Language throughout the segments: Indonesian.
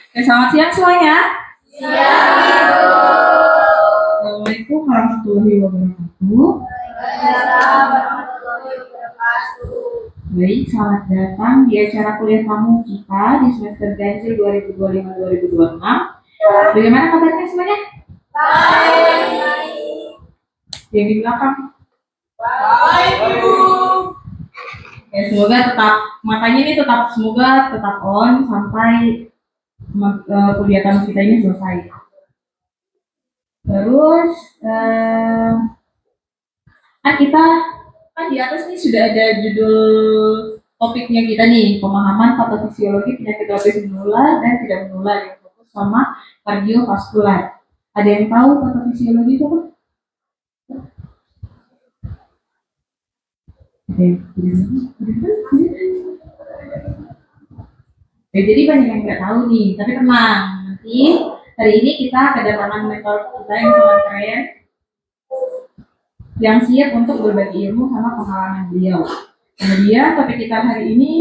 Selamat siang semuanya. Assalamualaikum warahmatullahi wabarakatuh. Baik, selamat datang di acara kuliah tamu kita di semester ganjil 2025-2026. Bagaimana kabarnya semuanya? Yang di belakang? Ya, semoga tetap matanya ini semoga tetap on sampai kuliah tamu kita ini selesai. Terus kita kan di atas nih sudah ada judul topiknya kita nih, pemahaman patofisiologi penyakit tropis menular dan tidak menular yang fokus sama kardiovaskular. Ada yang tahu patofisiologi itu apa? Ya, jadi banyak yang nggak tahu nih, tapi tenang, nanti hari ini kita kedatangan mentor kita yang sangat keren, yang siap untuk berbagi ilmu sama pengalaman beliau. Kemudian topik kita hari ini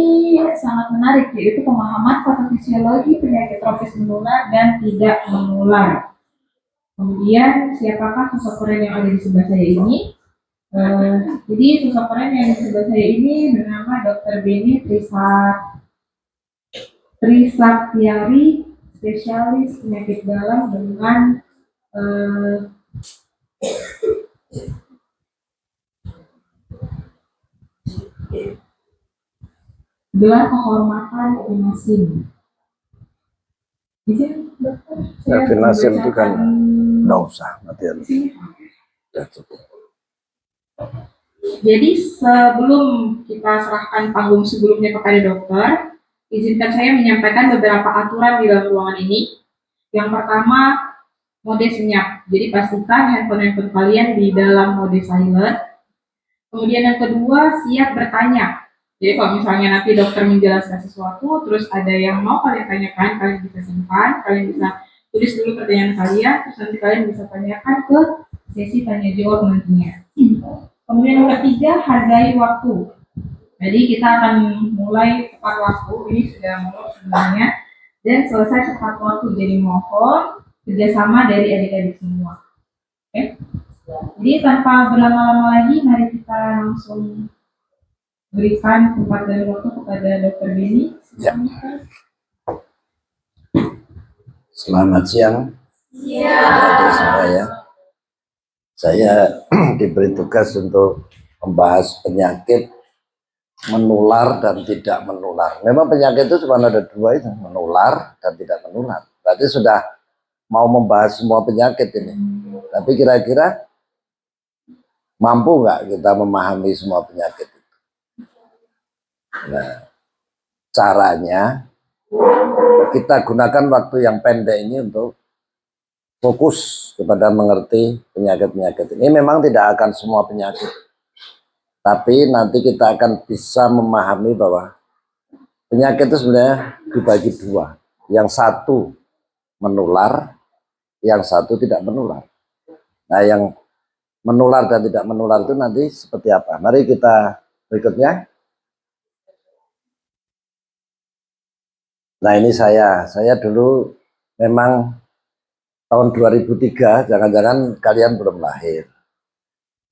sangat menarik, yaitu pemahaman patofisiologi penyakit tropis menular dan tidak menular. Kemudian siapakah sosok keren yang ada di sebelah saya ini? Jadi sosok keren yang di sebelah saya ini bernama Dr. Beni Trisaktiari, spesialis penyakit dalam dengan gelar kehormatan Finasim. Ya, Finasim itu kan nggak usah latihan. Ya, cukup. Jadi sebelum kita serahkan panggung sebelumnya kepada dokter, izinkan saya menyampaikan beberapa aturan di dalam ruangan ini. Yang pertama, mode senyap. Jadi pastikan handphone kalian di dalam mode silent. Kemudian yang kedua, siap bertanya. Jadi kalau misalnya nanti dokter menjelaskan sesuatu, terus ada yang mau kalian tanyakan, kalian bisa simpan, kalian bisa tulis dulu pertanyaan kalian, terus nanti kalian bisa tanyakan ke sesi tanya jawab nantinya. Kemudian yang ketiga, hargai waktu. Jadi kita akan mulai tepat waktu, ini sudah mulai sebenarnya, dan selesai tepat waktu. Jadi mohon kerjasama dari adik-adik semua. Oke? Jadi tanpa berlama-lama lagi, mari kita langsung berikan tempat dan waktu kepada Dr. Beni. Ya. Selamat siang. Saya diberi tugas untuk membahas penyakit menular dan tidak menular. Memang penyakit itu cuma ada dua itu, menular dan tidak menular. Berarti sudah mau membahas semua penyakit ini. Tapi kira-kira mampu nggak kita memahami semua penyakit itu? Nah, caranya kita gunakan waktu yang pendek ini untuk fokus kepada mengerti penyakit-penyakit ini. Memang tidak akan semua penyakit, tapi nanti kita akan bisa memahami bahwa penyakit itu sebenarnya dibagi dua. Yang satu menular, yang satu tidak menular. Nah, yang menular dan tidak menular itu nanti seperti apa? Mari kita berikutnya. Nah, ini saya dulu memang tahun 2003, jangan-jangan kalian belum lahir.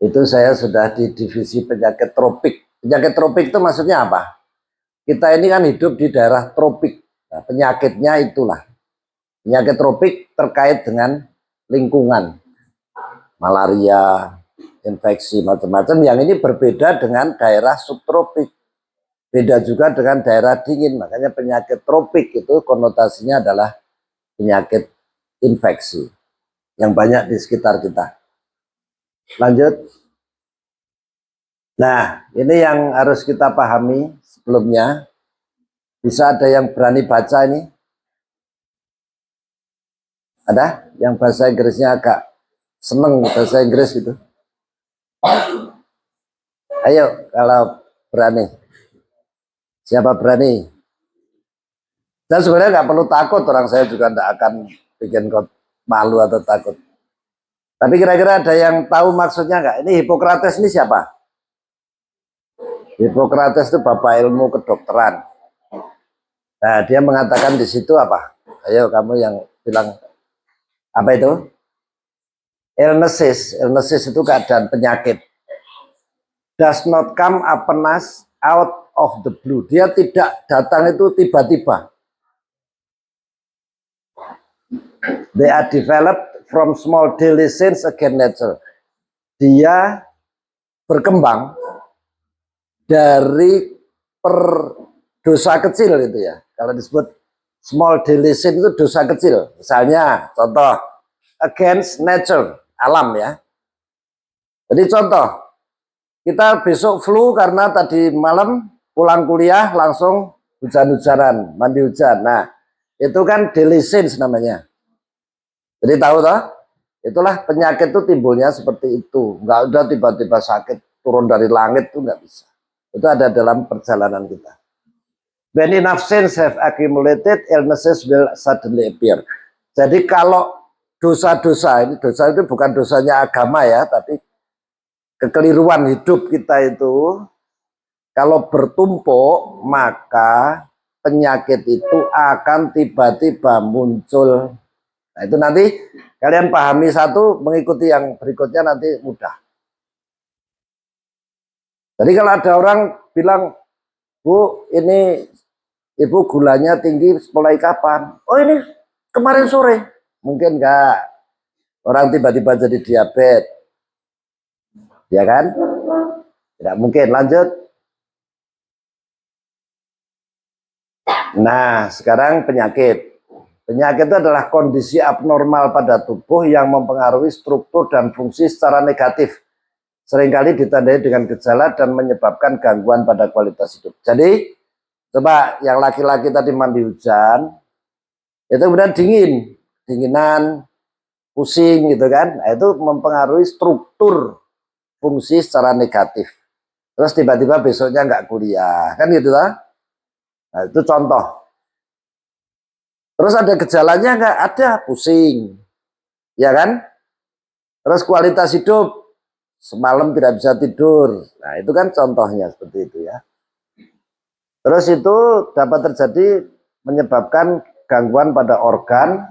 Itu saya sudah di divisi penyakit tropik. Penyakit tropik itu maksudnya apa? Kita ini kan hidup di daerah tropik. Nah, penyakitnya itulah. Penyakit tropik terkait dengan lingkungan. Malaria, infeksi, macam-macam. Yang ini berbeda dengan daerah subtropik. Beda juga dengan daerah dingin. Makanya penyakit tropik itu konotasinya adalah penyakit infeksi yang banyak di sekitar kita. Lanjut. Nah, ini yang harus kita pahami sebelumnya. Bisa ada yang berani baca ini? Ada? Yang bahasa Inggrisnya agak seneng bahasa Inggris gitu. Ayo, kalau berani. Siapa berani? Dan sebenarnya nggak perlu takut, orang saya juga nggak akan bikin malu atau takut. Tapi kira-kira ada yang tahu maksudnya nggak? Ini Hippocrates ini siapa? Hippocrates itu bapak ilmu kedokteran. Nah, dia mengatakan di situ apa? Ayo kamu yang bilang apa itu? Illnesses itu keadaan penyakit. Does not come apenas out of the blue. Dia tidak datang itu tiba-tiba. They are developed from small daily sins against nature. Dia berkembang dari dosa kecil itu ya. Kalau disebut small daily sin itu dosa kecil. Misalnya contoh against nature, alam ya. Jadi contoh, kita besok flu karena tadi malam pulang kuliah langsung hujan-hujanan, mandi hujan. Nah, itu kan daily sins namanya. Jadi tahu toh? Itulah penyakit itu timbulnya seperti itu. Enggak udah tiba-tiba sakit turun dari langit itu enggak bisa. Itu ada dalam perjalanan kita. When enough sins have accumulated, illnesses will suddenly appear. Jadi kalau dosa-dosa, ini dosa itu bukan dosanya agama ya, tapi kekeliruan hidup kita itu kalau bertumpuk maka penyakit itu akan tiba-tiba muncul. Nah itu nanti kalian pahami satu, mengikuti yang berikutnya nanti mudah. Jadi kalau ada orang bilang, Bu ini ibu gulanya tinggi mulai kapan? Oh ini kemarin sore. Mungkin enggak. Orang tiba-tiba jadi diabetes. Ya kan? Tidak mungkin. Lanjut. Nah, sekarang penyakit. Penyakit itu adalah kondisi abnormal pada tubuh yang mempengaruhi struktur dan fungsi secara negatif. Seringkali ditandai dengan gejala dan menyebabkan gangguan pada kualitas hidup. Jadi, coba yang laki-laki tadi mandi hujan, itu kemudian dinginan, pusing gitu kan. Nah, itu mempengaruhi struktur fungsi secara negatif. Terus tiba-tiba besoknya nggak kuliah, kan gitu lah. Nah, itu contoh. Terus ada gejalanya nggak? Ada, pusing, ya kan? Terus kualitas hidup, semalam tidak bisa tidur. Nah itu kan contohnya seperti itu ya. Terus itu dapat terjadi menyebabkan gangguan pada organ,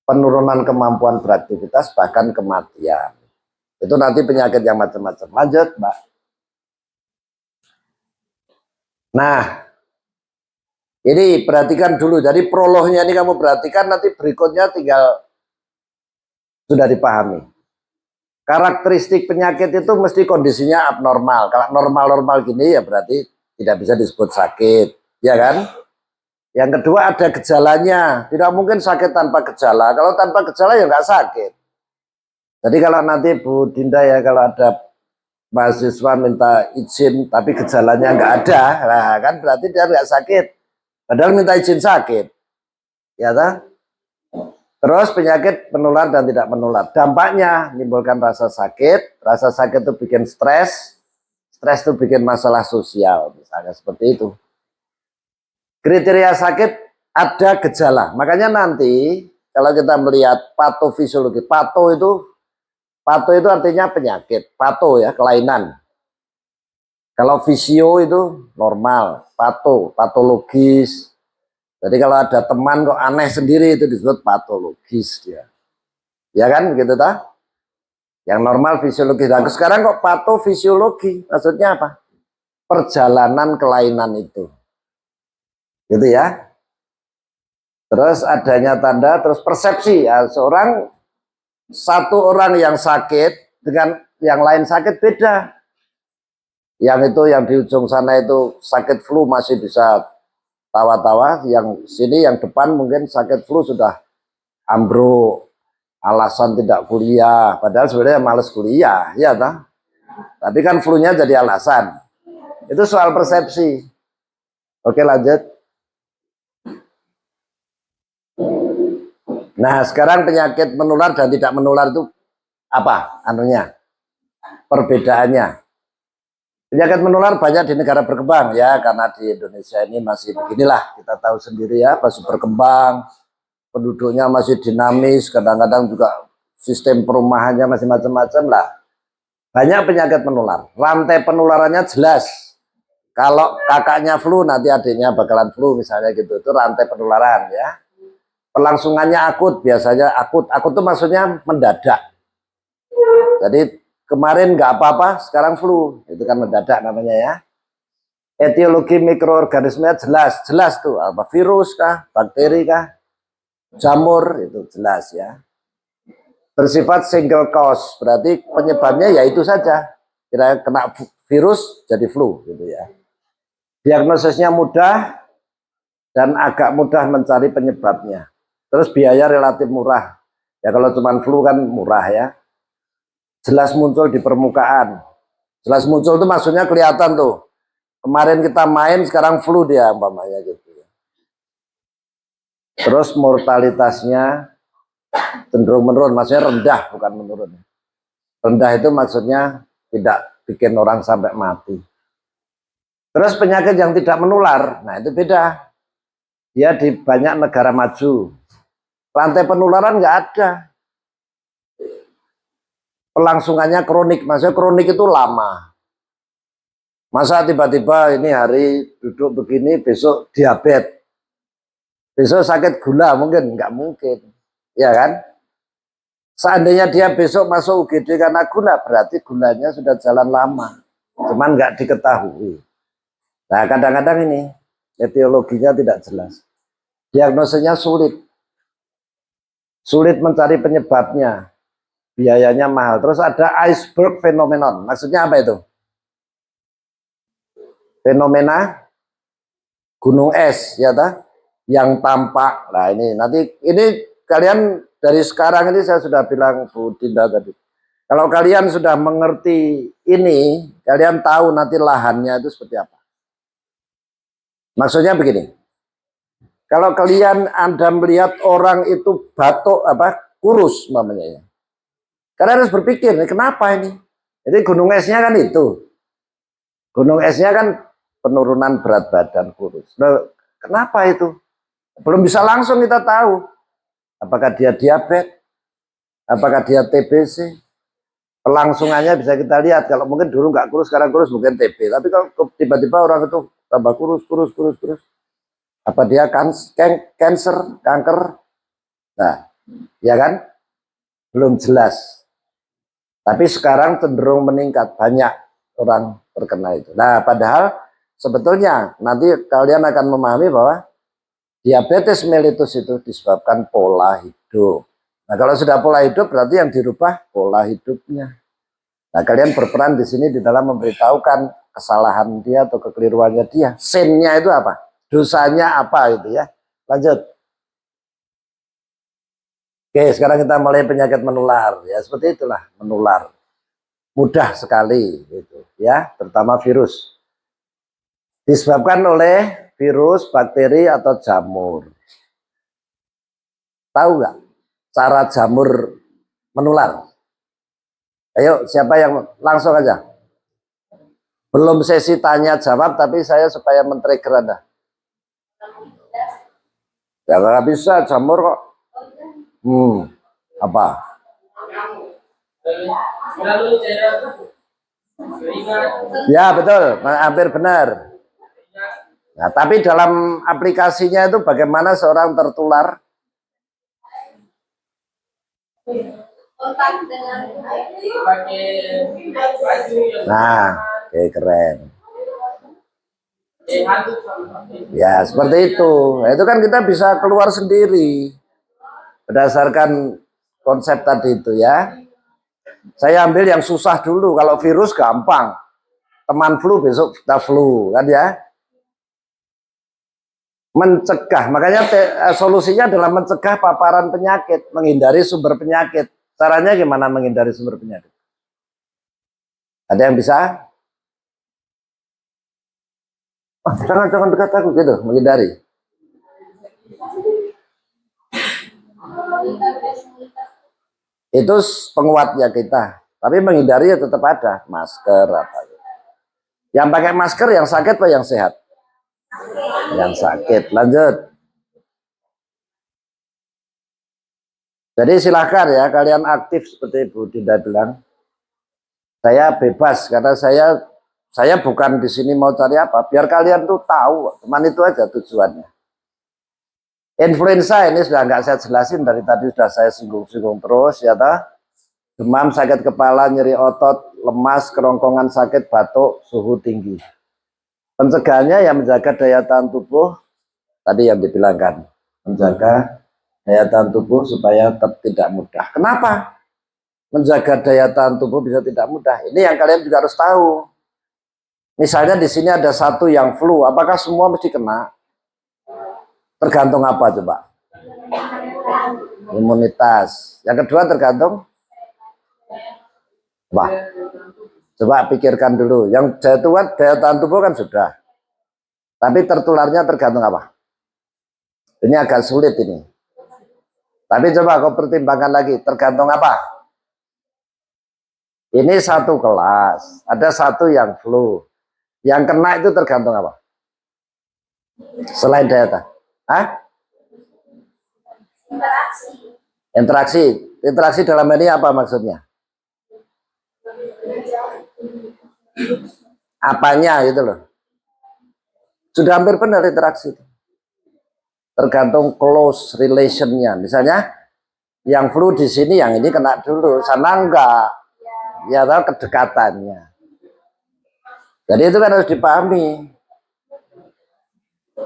penurunan kemampuan beraktivitas, bahkan kematian. Itu nanti penyakit yang macam-macam. Lanjut, Mbak. Nah, ini perhatikan dulu. Jadi prolognya ini kamu perhatikan, nanti berikutnya tinggal sudah dipahami. Karakteristik penyakit itu mesti kondisinya abnormal. Kalau normal-normal gini ya berarti tidak bisa disebut sakit, ya kan? Yang kedua ada gejalanya. Tidak mungkin sakit tanpa gejala. Kalau tanpa gejala ya nggak sakit. Jadi kalau nanti Bu Dinda ya kalau ada mahasiswa minta izin tapi gejalanya nggak ada, nah kan berarti dia nggak sakit. Padahal minta izin sakit, ya kan? Terus penyakit menular dan tidak menular. Dampaknya menimbulkan rasa sakit itu bikin stres itu bikin masalah sosial, misalnya seperti itu. Kriteria sakit ada gejala. Makanya nanti kalau kita melihat patofisiologi, pato itu artinya penyakit, pato ya kelainan. Kalau fisio itu normal, patologis. Jadi kalau ada teman kok aneh sendiri itu disebut patologis dia. Ya kan begitu toh? Yang normal fisiologi. Nah, sekarang kok patofisiologi? Maksudnya apa? Perjalanan kelainan itu. Gitu ya. Terus adanya tanda, terus persepsi ya, satu orang yang sakit dengan yang lain sakit beda. Yang itu yang di ujung sana itu sakit flu masih bisa tawa-tawa, yang sini yang depan mungkin sakit flu sudah ambruk, alasan tidak kuliah, padahal sebenarnya males kuliah, ya toh? Tapi kan flu-nya jadi alasan. Itu soal persepsi. Oke, lanjut. Nah, sekarang penyakit menular dan tidak menular itu apa anunya? Perbedaannya. Penyakit menular banyak di negara berkembang ya, karena di Indonesia ini masih beginilah, kita tahu sendiri ya, masih berkembang, penduduknya masih dinamis, kadang-kadang juga sistem perumahannya masih macam-macam lah. Banyak penyakit menular, rantai penularannya jelas. Kalau kakaknya flu, nanti adiknya bakalan flu misalnya gitu, itu rantai penularan ya. kelangsungannya akut, biasanya akut. Akut itu maksudnya mendadak. Jadi kemarin nggak apa-apa, sekarang flu, itu kan mendadak namanya ya. Etiologi mikroorganismenya jelas tuh, apa virus kah, bakteri kah, jamur, itu jelas ya. Bersifat single cause, berarti penyebabnya ya itu saja. Kira kena virus jadi flu gitu ya. Diagnosisnya mudah dan agak mudah mencari penyebabnya. Terus biaya relatif murah. Ya kalau cuma flu kan murah ya. Jelas muncul di permukaan. Jelas muncul itu maksudnya kelihatan tuh. Kemarin kita main, sekarang flu dia umpamanya gitu. Terus mortalitasnya cenderung menurun, maksudnya rendah bukan menurun. Rendah itu maksudnya tidak bikin orang sampai mati. Terus penyakit yang tidak menular, nah itu beda. Dia di banyak negara maju. Rantai penularan nggak ada. Pelangsungannya kronik, maksudnya kronik itu lama. Masa tiba-tiba ini hari duduk begini, besok diabetes, besok sakit gula, mungkin nggak mungkin, ya kan? Seandainya dia besok masuk UGD karena gula, berarti gulanya sudah jalan lama, cuman nggak diketahui. Nah kadang-kadang ini etiologinya tidak jelas, diagnosenya sulit mencari penyebabnya, biayanya mahal. Terus ada iceberg phenomenon, maksudnya apa itu? Fenomena gunung es ya ta? Yang tampak. Nah ini nanti ini kalian dari sekarang ini saya sudah bilang Bu Dinda tadi. Kalau kalian sudah mengerti ini, kalian tahu nanti lahannya itu seperti apa. Maksudnya begini. Kalau kalian Anda melihat orang itu batuk kurus namanya ya. Kalian harus berpikir, kenapa ini? Jadi gunung esnya kan itu. Gunung esnya kan penurunan berat badan kurus. Nah, kenapa itu? Belum bisa langsung kita tahu. Apakah dia diabetes? Apakah dia TBC? Pelangsungannya bisa kita lihat. Kalau mungkin dulu nggak kurus, sekarang kurus mungkin TB. Tapi kalau tiba-tiba orang itu tambah kurus. Apa dia kanker? Nah, ya kan? Belum jelas. Tapi sekarang cenderung meningkat. Banyak orang terkena itu. Nah, padahal sebetulnya nanti kalian akan memahami bahwa diabetes mellitus itu disebabkan pola hidup. Nah, kalau sudah pola hidup berarti yang dirubah pola hidupnya. Nah, kalian berperan di sini di dalam memberitahukan kesalahan dia atau kekeliruannya dia. Sinnya itu apa? Dosanya apa itu ya? Lanjut. Oke, sekarang kita mulai penyakit menular ya, seperti itulah menular. Mudah sekali gitu ya, terutama virus. Disebabkan oleh virus, bakteri atau jamur. Tahu nggak cara jamur menular? Ayo, siapa yang langsung aja? Belum sesi tanya jawab, tapi saya supaya men-trigger Anda. Ya nggak bisa jamur kok. Apa? Ya betul, hampir benar. Nah, tapi dalam aplikasinya itu bagaimana seorang tertular? Nah, oke, keren. Ya, seperti itu. Nah, itu kan kita bisa keluar sendiri berdasarkan konsep tadi itu ya. Saya ambil yang susah dulu. Kalau virus gampang. Teman flu besok kita flu kan ya. Mencegah, makanya solusinya adalah mencegah paparan penyakit, menghindari sumber penyakit. Caranya gimana menghindari sumber penyakit? Ada yang bisa? Jangan dekat aku gitu, menghindari. Itu penguatnya kita. Tapi menghindari ya tetap ada masker apa. Yang pakai masker yang sakit atau yang sehat? Yang sakit. Lanjut. Jadi silahkan ya kalian aktif seperti Bu Dinda bilang. Saya bebas karena saya bukan di sini mau cari apa. Biar kalian tuh tahu. Cuman itu aja tujuannya. Influenza ini sudah nggak saya jelasin, dari tadi sudah saya singgung-singgung terus ya toh. Demam, sakit kepala, nyeri otot, lemas, kerongkongan sakit, batuk, suhu tinggi. Pencegahannya yang menjaga daya tahan tubuh, tadi yang dibilangkan, menjaga daya tahan tubuh supaya tetap tidak mudah. Kenapa menjaga daya tahan tubuh bisa tidak mudah? Ini yang kalian juga harus tahu. Misalnya di sini ada satu yang flu, apakah semua mesti kena? Tergantung apa coba? Imunitas. Yang kedua tergantung apa? Coba pikirkan dulu. Yang daya tahan tubuh kan sudah. Tapi tertularnya tergantung apa? Ini agak sulit ini. Tapi coba kau pertimbangkan lagi. Tergantung apa? Ini satu kelas. Ada satu yang flu. Yang kena itu tergantung apa? Selain daya tahan. Hah? Interaksi dalam ini apa maksudnya? Apanya gitu loh. Sudah hampir benar interaksi. Tergantung close relationnya. Misalnya yang flu di sini, yang ini kena dulu, sana enggak. Ya tahu kedekatannya. Jadi itu kan harus dipahami.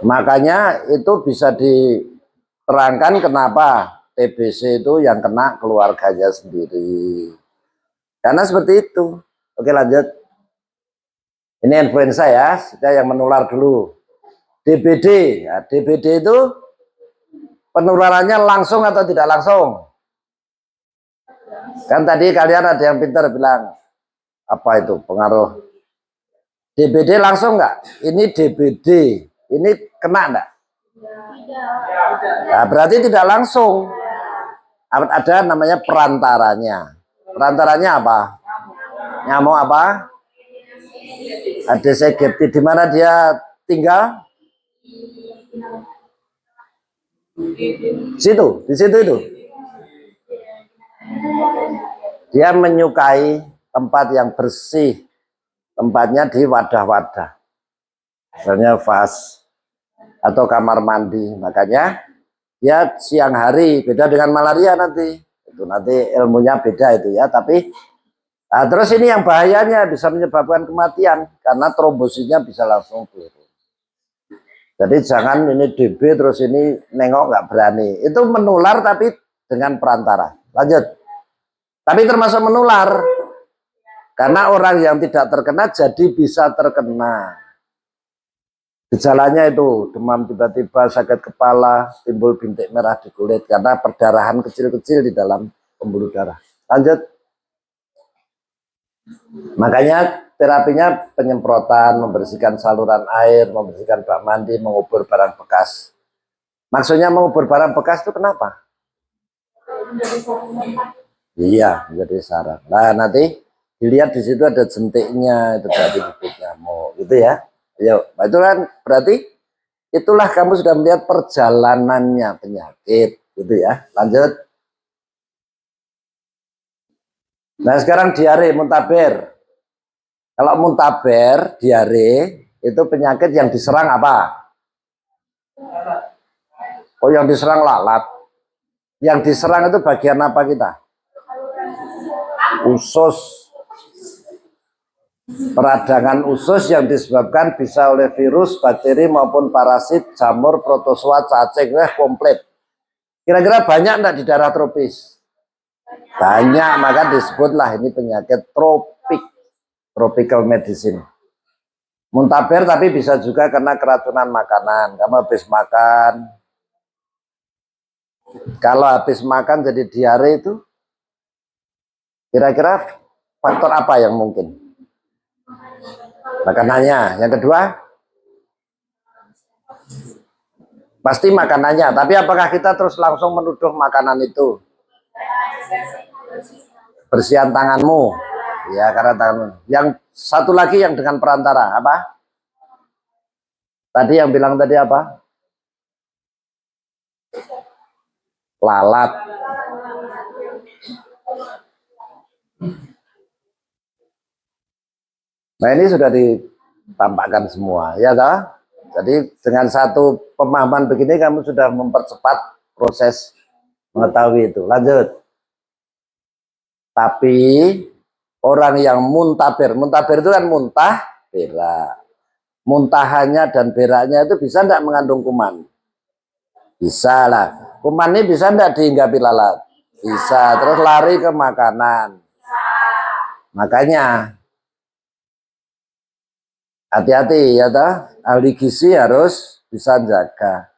Makanya itu bisa diterangkan kenapa TBC itu yang kena keluarganya sendiri. Karena seperti itu. Oke, lanjut. Ini influenza ya, saya yang menular dulu. DBD, ya, DBD itu penularannya langsung atau tidak langsung? Kan tadi kalian ada yang pintar bilang, apa itu pengaruh? DBD langsung nggak? Ini DBD, ini kena enggak? Nah, berarti tidak langsung. Ada namanya perantaranya. Perantaranya apa? Nyamuk apa? Aedes aegypti. Di mana dia tinggal? Di situ itu. Dia menyukai tempat yang bersih. Tempatnya di wadah-wadah. Misalnya vas atau kamar mandi. Makanya ya siang hari, beda dengan malaria nanti. Itu nanti ilmunya beda itu ya, tapi nah, terus ini yang bahayanya bisa menyebabkan kematian karena trombositnya bisa langsung turun. Jadi jangan ini DB terus ini nengok nggak berani. Itu menular tapi dengan perantara. Lanjut. Tapi termasuk menular. Karena orang yang tidak terkena jadi bisa terkena. Gejalanya itu demam tiba-tiba, sakit kepala, timbul bintik merah di kulit karena perdarahan kecil-kecil di dalam pembuluh darah. Lanjut. Makanya terapinya penyemprotan, membersihkan saluran air, membersihkan bak mandi, mengubur barang bekas. Maksudnya mengubur barang bekas itu kenapa? Iya, menjadi sarang. Nah, nanti dilihat di situ ada jentiknya, itu berarti bibit nyamuk, gitu ya. Ayo, itu kan berarti itulah kamu sudah melihat perjalanannya penyakit, gitu ya. Lanjut. Nah, sekarang diare, muntaber. Kalau muntaber, diare, itu penyakit yang diserang apa? Oh, yang diserang lalat. Yang diserang itu bagian apa kita? Usus. Peradangan usus yang disebabkan bisa oleh virus, bakteri maupun parasit, jamur, protozoa, cacing, komplit. Kira-kira banyak enggak di daerah tropis? Banyak, maka disebutlah ini penyakit tropik, tropical medicine. Muntaber tapi bisa juga karena keracunan makanan. Kamu habis makan, kalau habis makan jadi diare itu, kira-kira faktor apa yang mungkin? Makanannya. Yang kedua, pasti makanannya. Tapi apakah kita terus langsung menuduh makanan itu? Bersihan tanganmu. Ya, karena tanganmu. Yang satu lagi yang dengan perantara, apa? Tadi yang bilang tadi apa? Lalat. Nah, ini sudah ditampakkan semua, ya toh? Jadi dengan satu pemahaman begini kamu sudah mempercepat proses mengetahui itu. Lanjut. Tapi orang yang muntaber itu kan muntah, berak. Muntahannya dan beraknya itu bisa tidak mengandung kuman? Bisa lah. Kuman ini bisa tidak dihinggapi lalat? Bisa. Terus lari ke makanan. Makanya hati-hati ya toh, ahli gizi harus bisa jaga.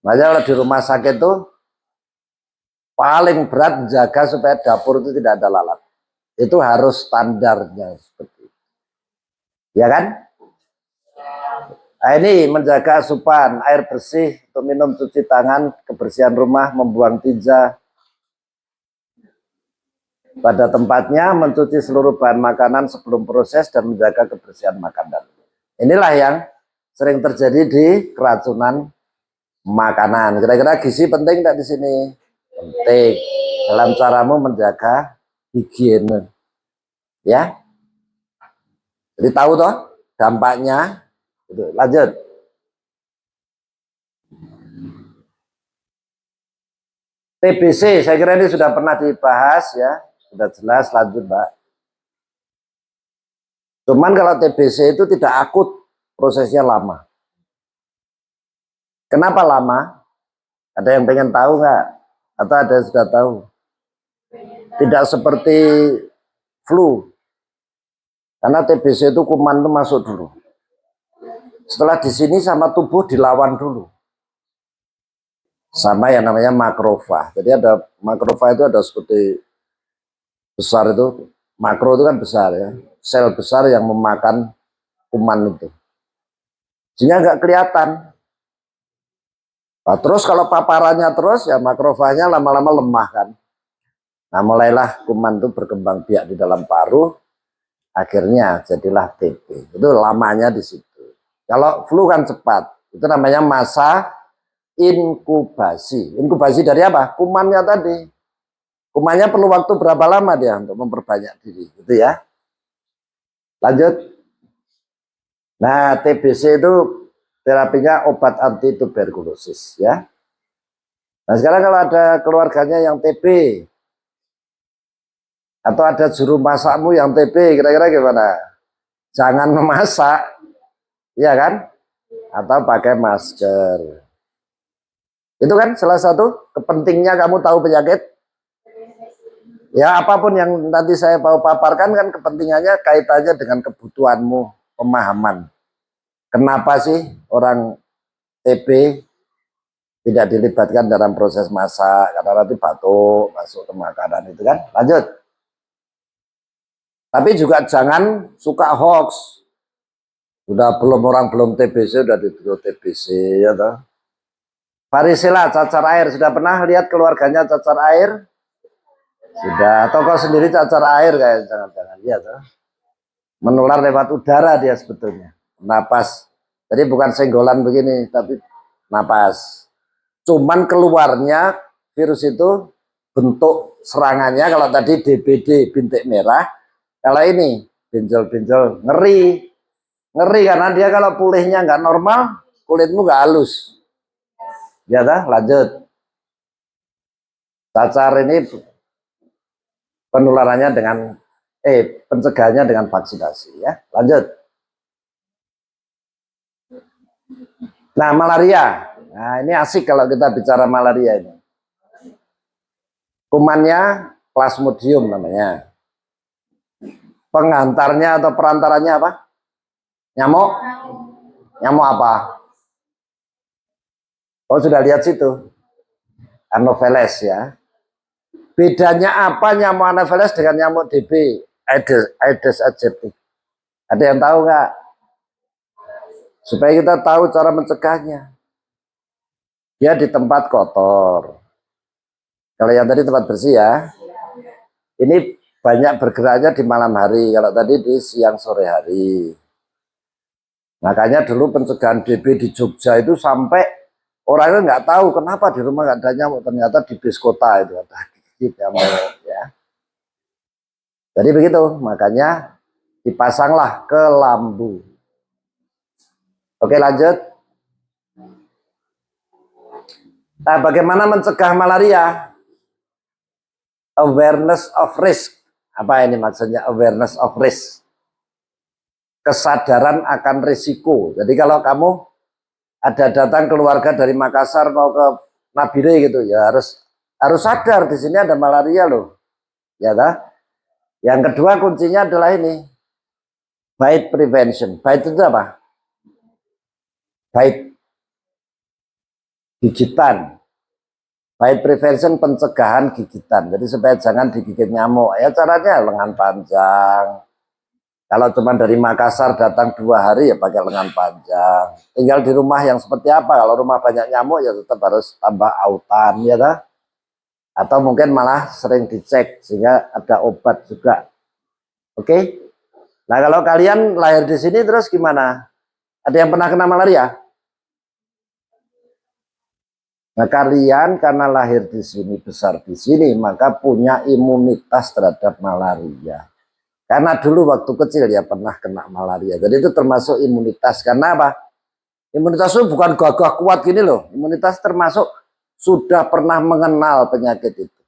Makanya kalau di rumah sakit tuh paling berat menjaga supaya dapur itu tidak ada lalat. Itu harus standarnya seperti itu. Ya kan? Nah, ini menjaga asupan air bersih untuk minum, cuci tangan, kebersihan rumah, membuang tinja pada tempatnya, mencuci seluruh bahan makanan sebelum proses dan menjaga kebersihan makanan. Inilah yang sering terjadi di keracunan makanan. Kira-kira gizi penting tidak di sini? Penting dalam caramu menjaga higiene. Ya, jadi tahu toh dampaknya. Itu. Lanjut. TBC, saya kira ini sudah pernah dibahas ya, sudah jelas. Lanjut, Mbak. Cuman kalau TBC itu tidak akut, prosesnya lama. Kenapa lama? Ada yang pengen tahu nggak? Atau ada yang sudah tahu? Tidak seperti flu. Karena TBC itu kuman itu masuk dulu. Setelah di sini sama tubuh dilawan dulu. Sama yang namanya makrofag. Jadi ada makrofag itu ada seperti besar itu, makro itu kan besar ya. Sel besar yang memakan kuman itu. Sehingga nggak kelihatan. Nah, terus kalau paparannya terus ya makrofagnya lama-lama lemah kan. Nah mulailah kuman itu berkembang biak di dalam paru. Akhirnya jadilah TB. Itu lamanya di situ. Kalau flu kan cepat. Itu namanya masa inkubasi. Inkubasi dari apa? Kumannya tadi. Kumannya perlu waktu berapa lama dia untuk memperbanyak diri, gitu ya. Lanjut. Nah, TBC itu terapinya obat anti tuberkulosis ya. Nah, sekarang kalau ada keluarganya yang TB atau ada juru masakmu yang TB, kira-kira gimana? Jangan memasak, ya kan? Atau pakai masker. Itu kan salah satu kepentingnya kamu tahu penyakit. Ya apapun yang nanti saya mau paparkan kan kepentingannya kaitannya dengan kebutuhanmu, pemahaman. Kenapa sih orang TB tidak dilibatkan dalam proses masak? Karena nanti batuk masuk ke makanan itu kan. Lanjut. Tapi juga jangan suka hoax. Udah orang belum TBC udah dituduh TBC ya toh. Varicella cacar air, sudah pernah lihat keluarganya cacar air? Sudah, atau kau sendiri cacar air kayak jangan-jangan lihat toh. Menular lewat udara dia sebetulnya. Napas. Jadi bukan senggolan begini, tapi napas. Cuman keluarnya virus itu bentuk serangannya kalau tadi DBD bintik merah, kalau ini benjol-benjol, ngeri. Ngeri karena dia kalau pulihnya nggak normal, kulitmu nggak halus. Ya dah, lanjut. Cacar ini penularannya dengan pencegahannya dengan vaksinasi ya. Lanjut. Nah, malaria. Nah, ini asik kalau kita bicara malaria ini. Kumannya Plasmodium namanya. Pengantarnya atau perantaranya apa? Nyamuk? Nyamuk apa? Oh, sudah lihat situ. Anopheles ya. Bedanya apa nyamuk Anopheles dengan nyamuk DB? Aedes aegypti. Ada yang tahu nggak? Supaya kita tahu cara mencegahnya. Dia di tempat kotor. Kalau yang tadi tempat bersih ya. Ini banyak bergeraknya di malam hari. Kalau tadi di siang sore hari. Makanya dulu pencegahan DB di Jogja itu sampai orangnya nggak tahu kenapa di rumah nggak ada nyamuk. Ternyata di bis kota itu ada nyamuk ya. Jadi begitu. Makanya dipasanglah ke lambu. Oke lanjut. Nah, bagaimana mencegah malaria? Awareness of risk. Apa ini maksudnya awareness of risk? Kesadaran akan risiko. Jadi kalau kamu ada datang keluarga dari Makassar mau ke Nabire gitu, ya harus sadar di sini ada malaria loh. Ya kan? Yang kedua kuncinya adalah ini. Bite prevention. Bite itu apa? Bite gigitan. Bite prevention pencegahan gigitan. Jadi supaya jangan digigit nyamuk. Ya caranya lengan panjang. Kalau cuma dari Makassar datang 2 hari ya pakai lengan panjang. Tinggal di rumah yang seperti apa? Kalau rumah banyak nyamuk ya tetap harus tambah autan ya kan? Atau mungkin malah sering dicek sehingga ada obat juga. Oke? Nah, kalau kalian lahir di sini terus gimana? Ada yang pernah kena malaria? Nah, kalian karena lahir di sini, besar di sini, maka punya imunitas terhadap malaria. Karena dulu waktu kecil ya pernah kena malaria. Jadi itu termasuk imunitas. Karena apa? Imunitas itu bukan gagah kuat gini loh. Imunitas termasuk sudah pernah mengenal penyakit itu.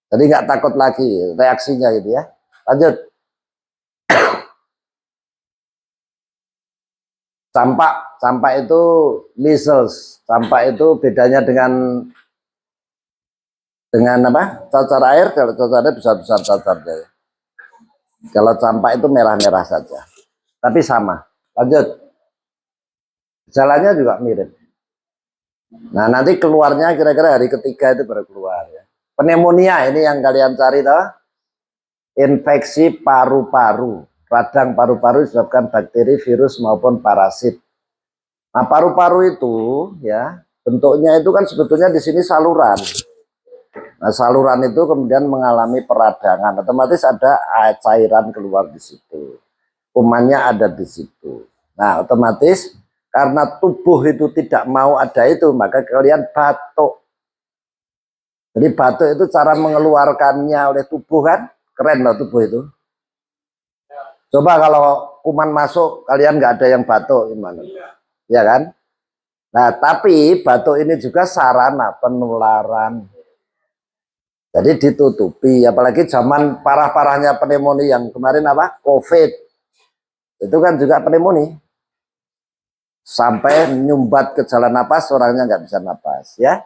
Jadi nggak takut lagi reaksinya gitu ya. Lanjut. Campak itu measles. Campak itu bedanya dengan apa? Cacar air. Kalau cacar air besar-besar cacarnya. Kalau campak itu merah-merah saja. Tapi sama. Lanjut. Jalannya juga mirip. Nah, nanti keluarnya kira-kira hari ketiga itu baru keluar ya. Pneumonia ini yang kalian cari toh. Infeksi paru-paru. Radang paru-paru disebabkan bakteri, virus maupun parasit. Nah, paru-paru itu ya, bentuknya itu kan sebetulnya di sini saluran. Nah, saluran itu kemudian mengalami peradangan, otomatis ada cairan keluar di situ. Kumannya ada di situ. Nah, otomatis karena tubuh itu tidak mau ada itu, maka kalian batuk. Jadi batuk itu cara mengeluarkannya oleh tubuh kan, keren loh tubuh itu. Coba kalau kuman masuk, kalian nggak ada yang batuk gimana? Ya kan? Nah, tapi batuk ini juga sarana penularan. Jadi ditutupi, apalagi zaman parah-parahnya pneumonia yang kemarin apa? COVID. Itu kan juga pneumonia. Sampai nyumbat ke jalan napas, orangnya nggak bisa napas, ya.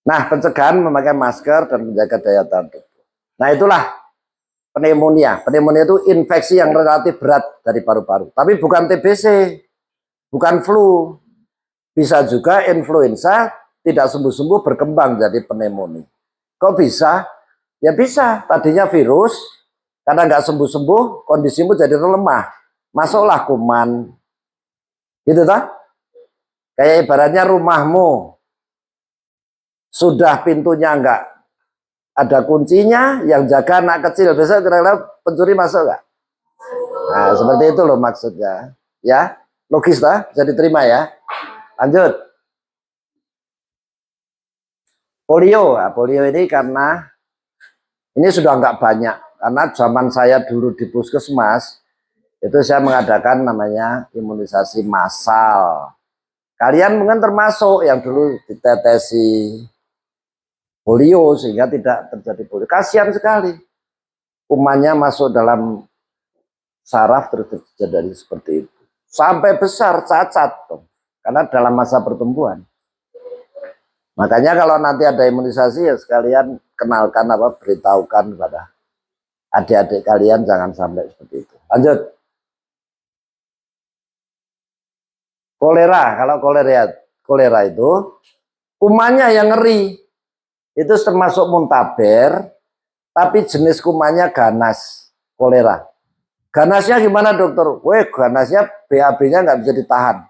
Nah, pencegahan memakai masker dan menjaga daya tahan tubuh. Nah, itulah pneumonia. Pneumonia itu infeksi yang relatif berat dari paru-paru. Tapi bukan TBC, bukan flu. Bisa juga influenza tidak sembuh-sembuh berkembang jadi pneumonia. Kok bisa? Ya bisa. Tadinya virus, karena nggak sembuh-sembuh, kondisimu jadi lemah. Masuklah kuman. Gitu tak? Kayak ibaratnya rumahmu sudah pintunya nggak ada kuncinya, yang jaga anak kecil. Besok kira-kira pencuri masuk nggak? Nah, seperti itu loh maksudnya. Ya, logis lah, bisa diterima ya. Lanjut. Polio. Nah, polio ini karena ini sudah nggak banyak. Karena zaman saya dulu di puskesmas, itu saya mengadakan namanya imunisasi massal. Kalian mungkin termasuk yang dulu ditetesi polio sehingga tidak terjadi polio. Kasihan sekali. Kumannya masuk dalam saraf terus terjadi seperti itu. Sampai besar cacat tuh. Karena dalam masa pertumbuhan. Makanya kalau nanti ada imunisasi ya sekalian kenalkan apa beritahukan kepada adik-adik kalian jangan sampai seperti itu. Lanjut. Kolera, kalau kolera itu kumannya yang ngeri. Itu termasuk muntaber, tapi jenis kumannya ganas, kolera. Ganasnya gimana dokter? Weh, ganasnya BAB-nya nggak bisa ditahan.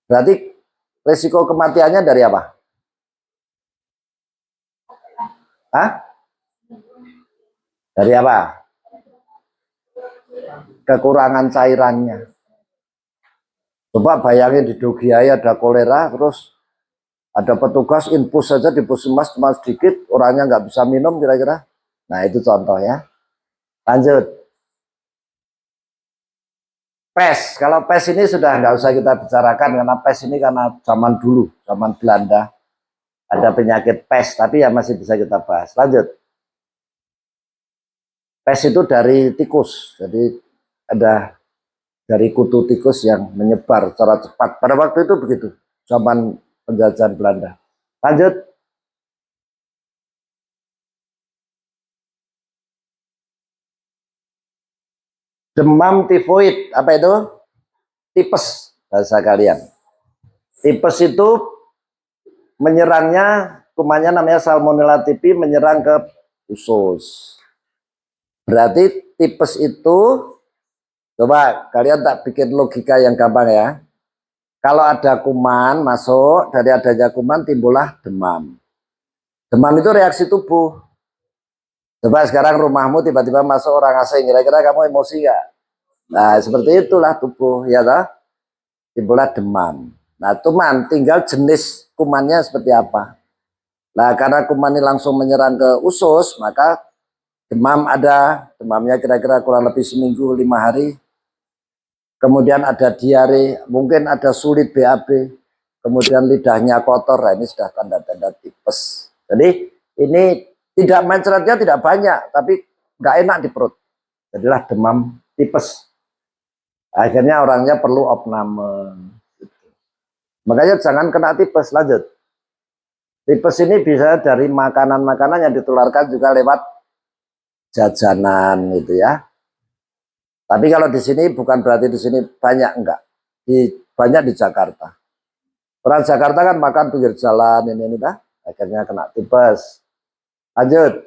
Berarti risiko kematiannya dari apa? Hah? Dari apa? Kekurangan cairannya. Coba bayangin di Dogiai ada kolera, terus ada petugas infus saja di puskesmas cuma sedikit, orangnya nggak bisa minum kira-kira. Nah itu contoh ya. Lanjut. pes. Kalau pes ini sudah nggak usah kita bicarakan karena pes ini karena zaman dulu, zaman Belanda ada penyakit pes, tapi ya masih bisa kita bahas. Lanjut. Pes itu dari tikus, jadi ada dari kutu tikus yang menyebar secara cepat. Pada waktu itu begitu, zaman penjajahan Belanda. Lanjut. Demam tifoid, apa itu? Tipes, bahasa kalian. Tipes itu menyerangnya, kumannya namanya Salmonella typhi, menyerang ke usus. Berarti tipes itu, coba kalian tak bikin logika yang gampang ya. Kalau ada kuman masuk, dari adanya kuman timbullah demam. Demam itu reaksi tubuh. Coba sekarang rumahmu tiba-tiba masuk orang asing, kira-kira kamu emosi gak? Nah, seperti itulah tubuh, ya toh? Timbullah demam. Nah, cuman tinggal jenis kumannya seperti apa. Nah, karena kuman ini langsung menyerang ke usus, maka demam ada, demamnya kira-kira kurang lebih seminggu, 5 hari. Kemudian ada diare, mungkin ada sulit BAB, kemudian lidahnya kotor, nah ini sudah tanda-tanda tipes. Jadi ini tidak mencretnya tidak banyak, tapi nggak enak di perut. Jadilah demam tipes. Akhirnya orangnya perlu opname. Makanya jangan kena tipes. Lanjut. Tipes ini bisa dari makanan-makanan yang ditularkan juga lewat jajanan gitu ya. Tapi kalau di sini bukan berarti di sini banyak, enggak. Banyak di Jakarta. Orang Jakarta kan makan pinggir jalan ini dah, akhirnya kena tipes. Lanjut.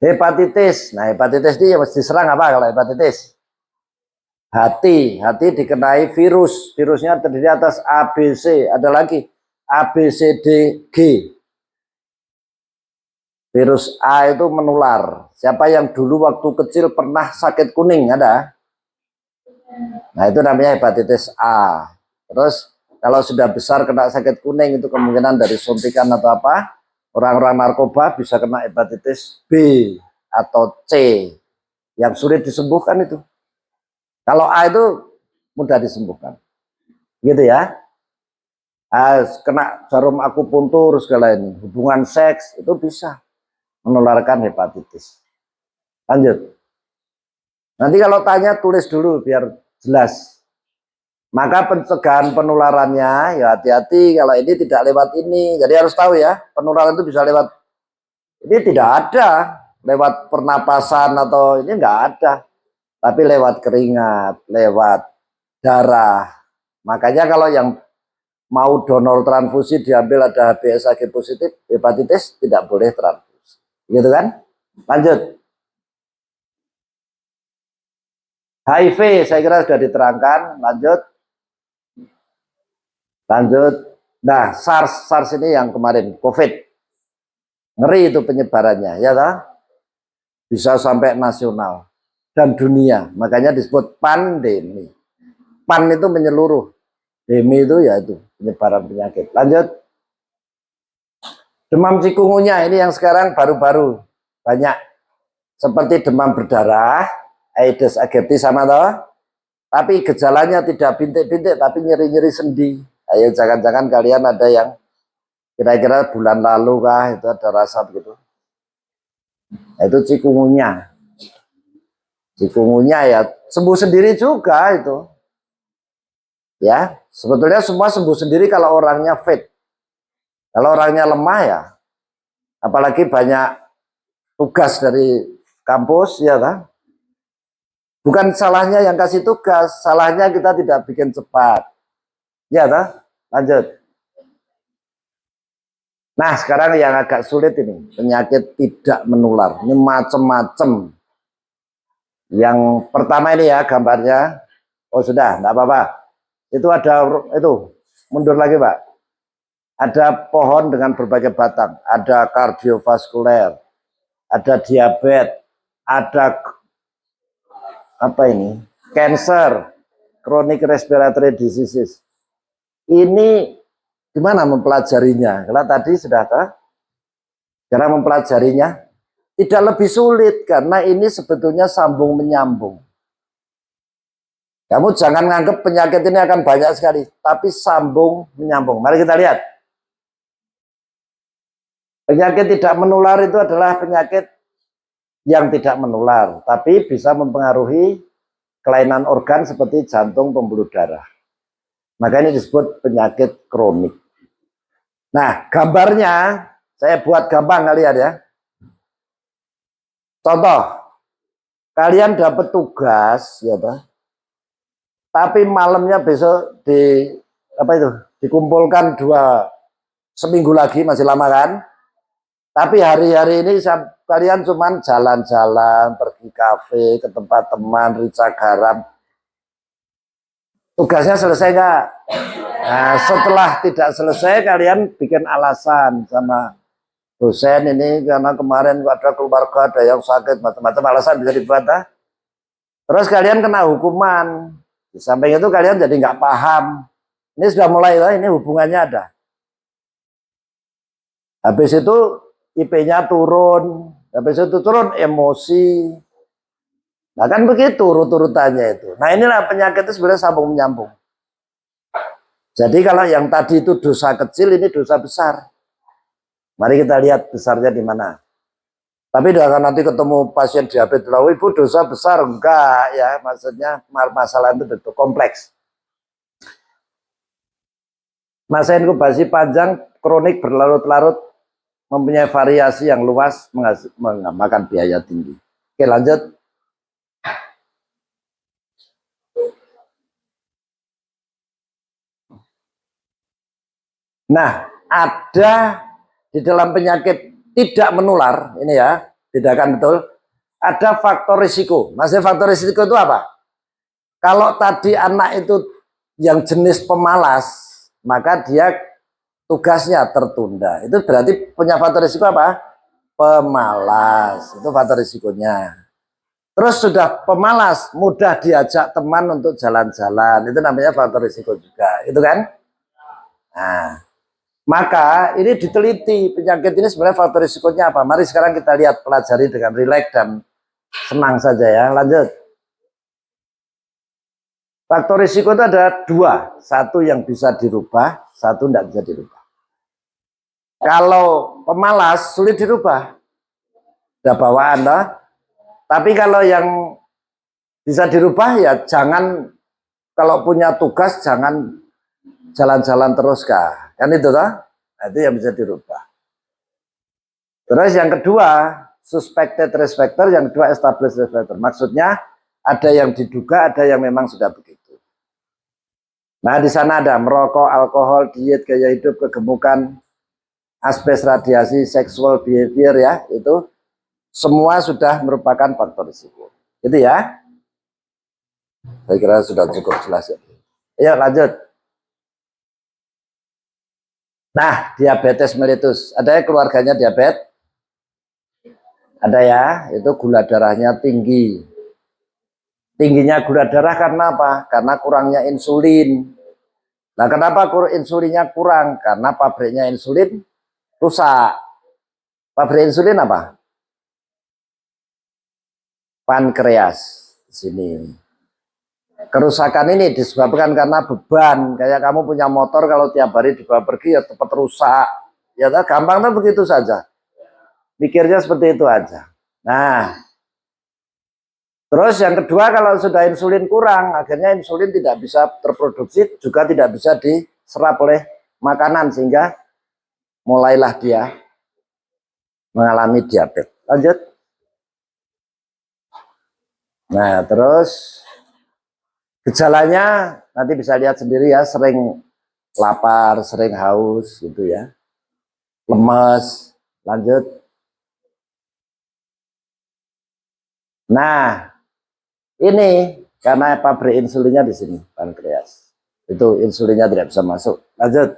Hepatitis. Nah, hepatitis ini mesti diserang apa kalau hepatitis? Hati dikenai virus. Virusnya terdiri atas A, B, C. Ada lagi A, B, C, D, G. Virus A itu menular. Siapa yang dulu waktu kecil pernah sakit kuning? Ada? Nah, itu namanya hepatitis A. Terus kalau sudah besar kena sakit kuning itu kemungkinan dari suntikan atau apa. Orang-orang narkoba bisa kena hepatitis B atau C. Yang sulit disembuhkan itu. Kalau A itu mudah disembuhkan. Gitu ya. Kena jarum akupuntur segala ini. Hubungan seks itu bisa menularkan hepatitis. Lanjut. Nanti kalau tanya tulis dulu biar jelas. Maka pencegahan penularannya ya hati-hati kalau ini tidak lewat ini. Jadi harus tahu ya, penularan itu bisa lewat ini tidak ada lewat pernapasan atau ini enggak ada. Tapi lewat keringat, lewat darah. Makanya kalau yang mau donor transfusi diambil ada HbS/Ag positif, hepatitis tidak boleh transfusi. Gitu kan? Lanjut. HIV saya kira sudah diterangkan. Lanjut. Nah, SARS ini yang kemarin COVID. Ngeri itu penyebarannya, ya kan? Bisa sampai nasional dan dunia. Makanya disebut pandemi. Pan itu menyeluruh. Demi itu ya itu penyebaran penyakit. Lanjut. Demam cikungunya ini yang sekarang baru-baru banyak. Seperti demam berdarah, Aedes aegypti sama toh. Tapi gejalanya tidak bintik-bintik, tapi nyeri-nyeri sendi. Ayo jangan-jangan kalian ada yang kira-kira bulan lalu kah itu ada rasa begitu. Nah, itu cikungunya. Cikungunya ya sembuh sendiri juga itu. Ya, sebetulnya semua sembuh sendiri kalau orangnya fit. Kalau orangnya lemah ya, apalagi banyak tugas dari kampus ya kan. Bukan salahnya yang kasih tugas, salahnya kita tidak bikin cepat. Ya kan? Lanjut. Nah, sekarang yang agak sulit ini, penyakit tidak menular. Ini macam-macam. Yang pertama ini ya gambarnya. Oh sudah, enggak apa-apa. Itu ada itu. Mundur lagi, Pak. Ada pohon dengan berbagai batang, ada kardiovaskuler, ada diabetes, ada apa ini? Cancer, chronic respiratory diseases. Ini gimana mempelajarinya? Karena tadi sudah sekarang mempelajarinya tidak lebih sulit karena ini sebetulnya sambung menyambung. Kamu jangan nganggap penyakit ini akan banyak sekali, tapi sambung menyambung. Mari kita lihat. Penyakit tidak menular itu adalah penyakit yang tidak menular, tapi bisa mempengaruhi kelainan organ seperti jantung, pembuluh darah. Maka ini disebut penyakit kronik. Nah, gambarnya saya buat gampang kalian ya. Contoh, kalian dapat tugas, ya Pak, tapi malamnya besok dikumpulkan seminggu lagi, masih lama kan? Tapi hari-hari ini kalian cuman jalan-jalan, pergi kafe, ke tempat teman, rica garam. Tugasnya selesai nggak? Nah, setelah tidak selesai, kalian bikin alasan sama dosen ini karena kemarin ada keluarga ada yang sakit, macam-macam alasan bisa dibuat. Terus kalian kena hukuman. Di samping itu kalian jadi nggak paham. Ini sudah mulai lah, ini hubungannya ada. Habis itu IP-nya turun, habis itu turun emosi. Nah kan begitu urut-urutannya itu. Nah inilah penyakit itu sebenarnya sambung menyambung. Jadi kalau yang tadi itu dosa kecil, ini dosa besar. Mari kita lihat besarnya di mana. Tapi jangan nanti ketemu pasien diabetes, ibu dosa besar, enggak ya, maksudnya masalah itu betul kompleks. Masa inkubasi panjang, kronik berlarut-larut, mempunyai variasi yang luas, memakan biaya tinggi. Oke lanjut. Nah, ada di dalam penyakit tidak menular, ini ya, bedakan betul, ada faktor risiko. Maksudnya faktor risiko itu apa? Kalau tadi anak itu yang jenis pemalas, maka dia tugasnya tertunda. Itu berarti punya faktor risiko apa? Pemalas, itu faktor risikonya. Terus sudah pemalas, mudah diajak teman untuk jalan-jalan, itu namanya faktor risiko juga, itu kan? Nah, maka ini diteliti penyakit ini sebenarnya faktor risikonya apa. Mari sekarang kita lihat, pelajari dengan rileks dan senang saja ya. Lanjut. Faktor risiko itu ada dua. Satu yang bisa dirubah, satu tidak bisa dirubah. Kalau pemalas sulit dirubah. Udah bawaan lah. Tapi kalau yang bisa dirubah ya jangan, kalau punya tugas jangan jalan-jalan terus kah. Kan itu toh? Nah, itu yang bisa dirubah. Terus yang kedua, suspected risk factor, yang kedua established risk factor. Maksudnya ada yang diduga, ada yang memang sudah begitu. Nah, di sana ada merokok, alkohol, diet, gaya hidup, kegemukan, asbes, radiasi, sexual behavior ya, itu semua sudah merupakan faktor risiko. Gitu ya. Saya kira sudah cukup jelas ya. Ayo lanjut. Nah, diabetes mellitus, ada ya keluarganya diabetes? Ada ya, itu gula darahnya tinggi. Tingginya gula darah karena apa? Karena kurangnya insulin. Nah, kenapa insulinnya kurang? Karena pabriknya insulin rusak. Pabrik insulin apa? Pankreas. Sini. Kerusakan ini disebabkan karena beban. Kayak kamu punya motor, kalau tiap hari dibawa pergi ya cepat rusak. Ya gampang tuh begitu saja. Mikirnya seperti itu aja. Nah, terus yang kedua, kalau sudah insulin kurang, akhirnya insulin tidak bisa terproduksi, juga tidak bisa diserap oleh makanan, sehingga mulailah dia mengalami diabetes. Lanjut. Nah, terus gejalanya nanti bisa lihat sendiri ya, sering lapar, sering haus gitu ya. Lemes. Lanjut. Nah, ini karena pabrik insulinnya di sini, pankreas. Itu insulinnya tidak bisa masuk. Lanjut.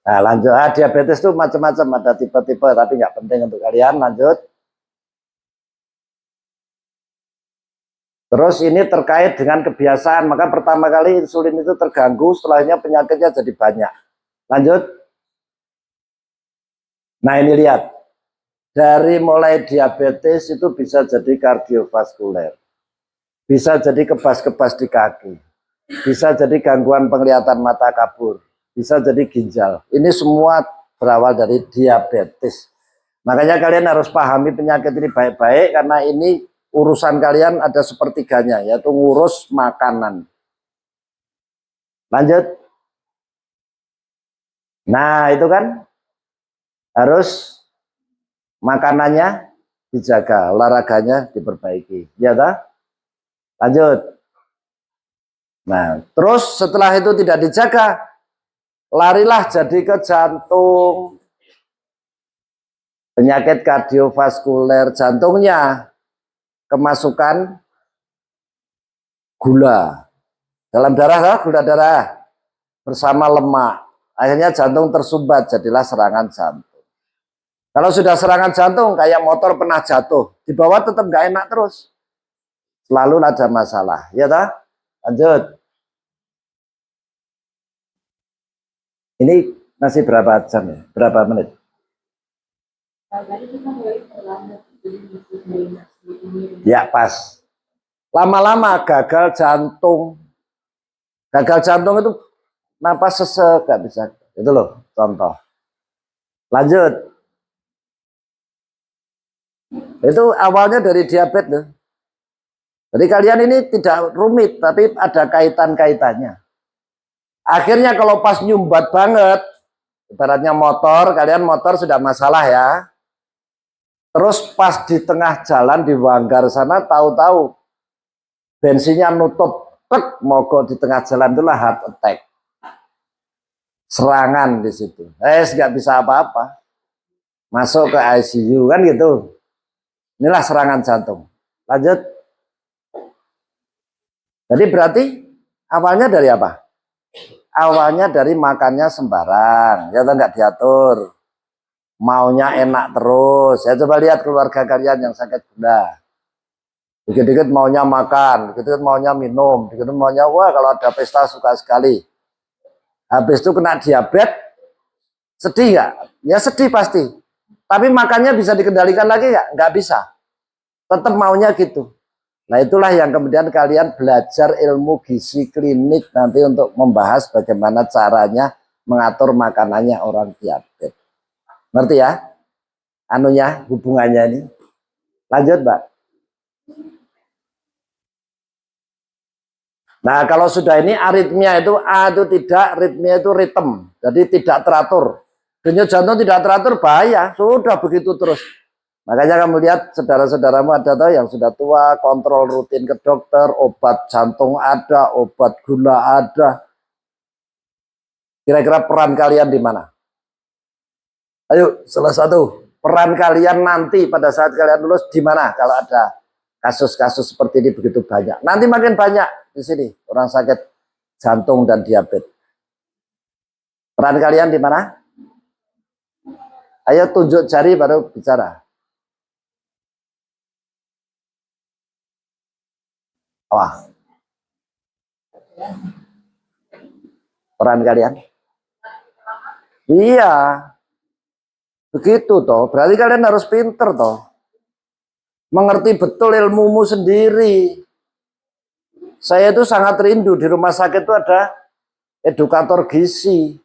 Nah, lanjut. Diabetes itu macam-macam, ada tipe-tipe, tapi nggak penting untuk kalian. Lanjut. Terus ini terkait dengan kebiasaan, maka pertama kali insulin itu terganggu, setelahnya penyakitnya jadi banyak. Lanjut. Nah ini lihat, dari mulai diabetes itu bisa jadi kardiovaskuler, bisa jadi kebas-kebas di kaki, bisa jadi gangguan penglihatan mata kabur, bisa jadi ginjal. Ini semua berawal dari diabetes. Makanya kalian harus pahami penyakit ini baik-baik, karena ini urusan kalian ada sepertiganya, yaitu ngurus makanan. Lanjut. Nah itu kan harus makanannya dijaga, olahraganya diperbaiki, ya tak? Lanjut. Nah, terus setelah itu tidak dijaga, larilah jadi ke jantung, penyakit kardiovaskuler jantungnya, kemasukan gula dalam darah, gula darah bersama lemak, akhirnya jantung tersumbat, jadilah serangan jantung. Kalau sudah serangan jantung, kayak motor pernah jatuh, di bawah tetap nggak enak terus, selalu ada masalah, ya tak? Lanjut. Ini masih berapa jam ya? Berapa menit? Ya pas. Lama-lama gagal jantung. Gagal jantung itu napas sesek, gak bisa. Itu loh contoh. Lanjut. Itu awalnya dari diabetes loh. Jadi kalian ini tidak rumit, tapi ada kaitan-kaitannya. Akhirnya kalau pas nyumbat banget, ibaratnya motor, kalian motor sudah masalah ya. Terus pas di tengah jalan di Wanggar sana, tahu-tahu bensinnya nutup, mogok di tengah jalan, itulah heart attack. Serangan di situ. Nggak bisa apa-apa. Masuk ke ICU kan gitu. Inilah serangan jantung. Lanjut. Jadi berarti awalnya dari apa? Awalnya dari makannya sembarang, ya nggak diatur. Maunya enak terus. Ya coba lihat keluarga kalian yang sakit gula. Dikit-dikit maunya makan, dikit-dikit maunya minum, dikit-dikit maunya, wah kalau ada pesta suka sekali. Habis itu kena diabetes, sedih nggak? Ya sedih pasti. Tapi makannya bisa dikendalikan lagi nggak? Nggak bisa. Tetap maunya gitu. Nah itulah yang kemudian kalian belajar ilmu gizi klinik nanti untuk membahas bagaimana caranya mengatur makanannya orang diabetes. Ngerti ya? Anunya, hubungannya ini. Lanjut, Mbak. Nah, kalau sudah ini aritmia itu A itu tidak, ritmia itu ritme. Jadi tidak teratur. Denyut jantung tidak teratur, bahaya. Sudah begitu terus. Makanya kamu lihat saudara-saudaramu ada tahu yang sudah tua, kontrol rutin ke dokter, obat jantung ada, obat gula ada. Kira-kira peran kalian di mana? Ayo, salah satu peran kalian nanti pada saat kalian lulus di mana kalau ada kasus-kasus seperti ini begitu banyak. Nanti makin banyak di sini orang sakit jantung dan diabetes. Peran kalian di mana? Ayo tunjuk jari baru bicara. Wah. Peran kalian? Iya. Begitu toh. Berarti kalian harus pinter toh. Mengerti betul ilmumu sendiri. Saya itu sangat rindu di rumah sakit itu ada edukator gizi.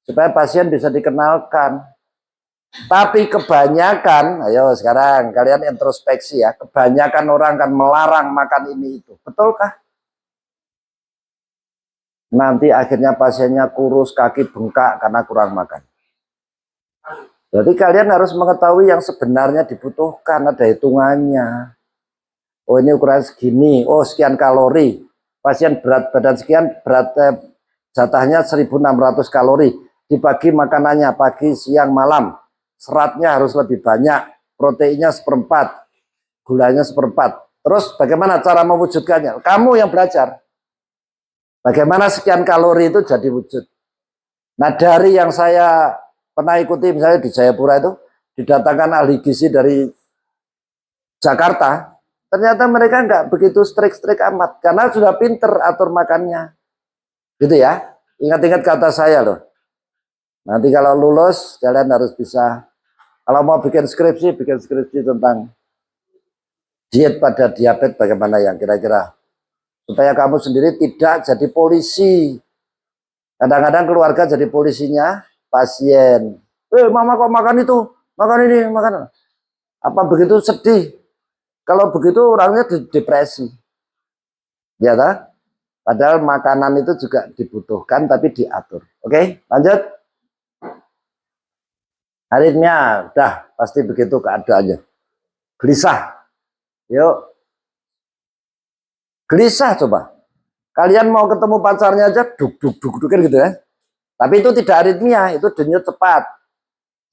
Supaya pasien bisa dikenalkan. Tapi kebanyakan, ayo sekarang kalian introspeksi ya, kebanyakan orang kan melarang makan ini itu. Betulkah? Nanti akhirnya pasiennya kurus, kaki bengkak karena kurang makan. Jadi kalian harus mengetahui yang sebenarnya dibutuhkan, ada hitungannya. Oh ini ukuran segini, oh sekian kalori. Pasien berat badan sekian, jatahnya 1.600 kalori. Dibagi makanannya pagi, siang, malam. Seratnya harus lebih banyak, proteinnya 1/4, gulanya 1/4. Terus bagaimana cara mewujudkannya? Kamu yang belajar. Bagaimana sekian kalori itu jadi wujud. Nah dari yang saya pernah ikuti misalnya di Jayapura itu, didatangkan ahli gizi dari Jakarta, ternyata mereka nggak begitu strik-strik amat, karena sudah pinter atur makannya. Gitu ya, ingat-ingat kata saya loh. Nanti kalau lulus, kalian harus bisa Kalau mau bikin skripsi tentang diet pada diabetes bagaimana yang kira-kira supaya kamu sendiri tidak jadi polisi. Kadang-kadang keluarga jadi polisinya pasien. Mama kok makan itu, makan ini, makan. Apa begitu sedih? Kalau begitu orangnya depresi. Ya tak? Padahal makanan itu juga dibutuhkan tapi diatur. Oke, lanjut. Aritmia, dah pasti begitu keadaannya. Gelisah. Yuk. Gelisah coba. Kalian mau ketemu pacarnya aja duk kan gitu ya. Tapi itu tidak aritmia, itu denyut cepat.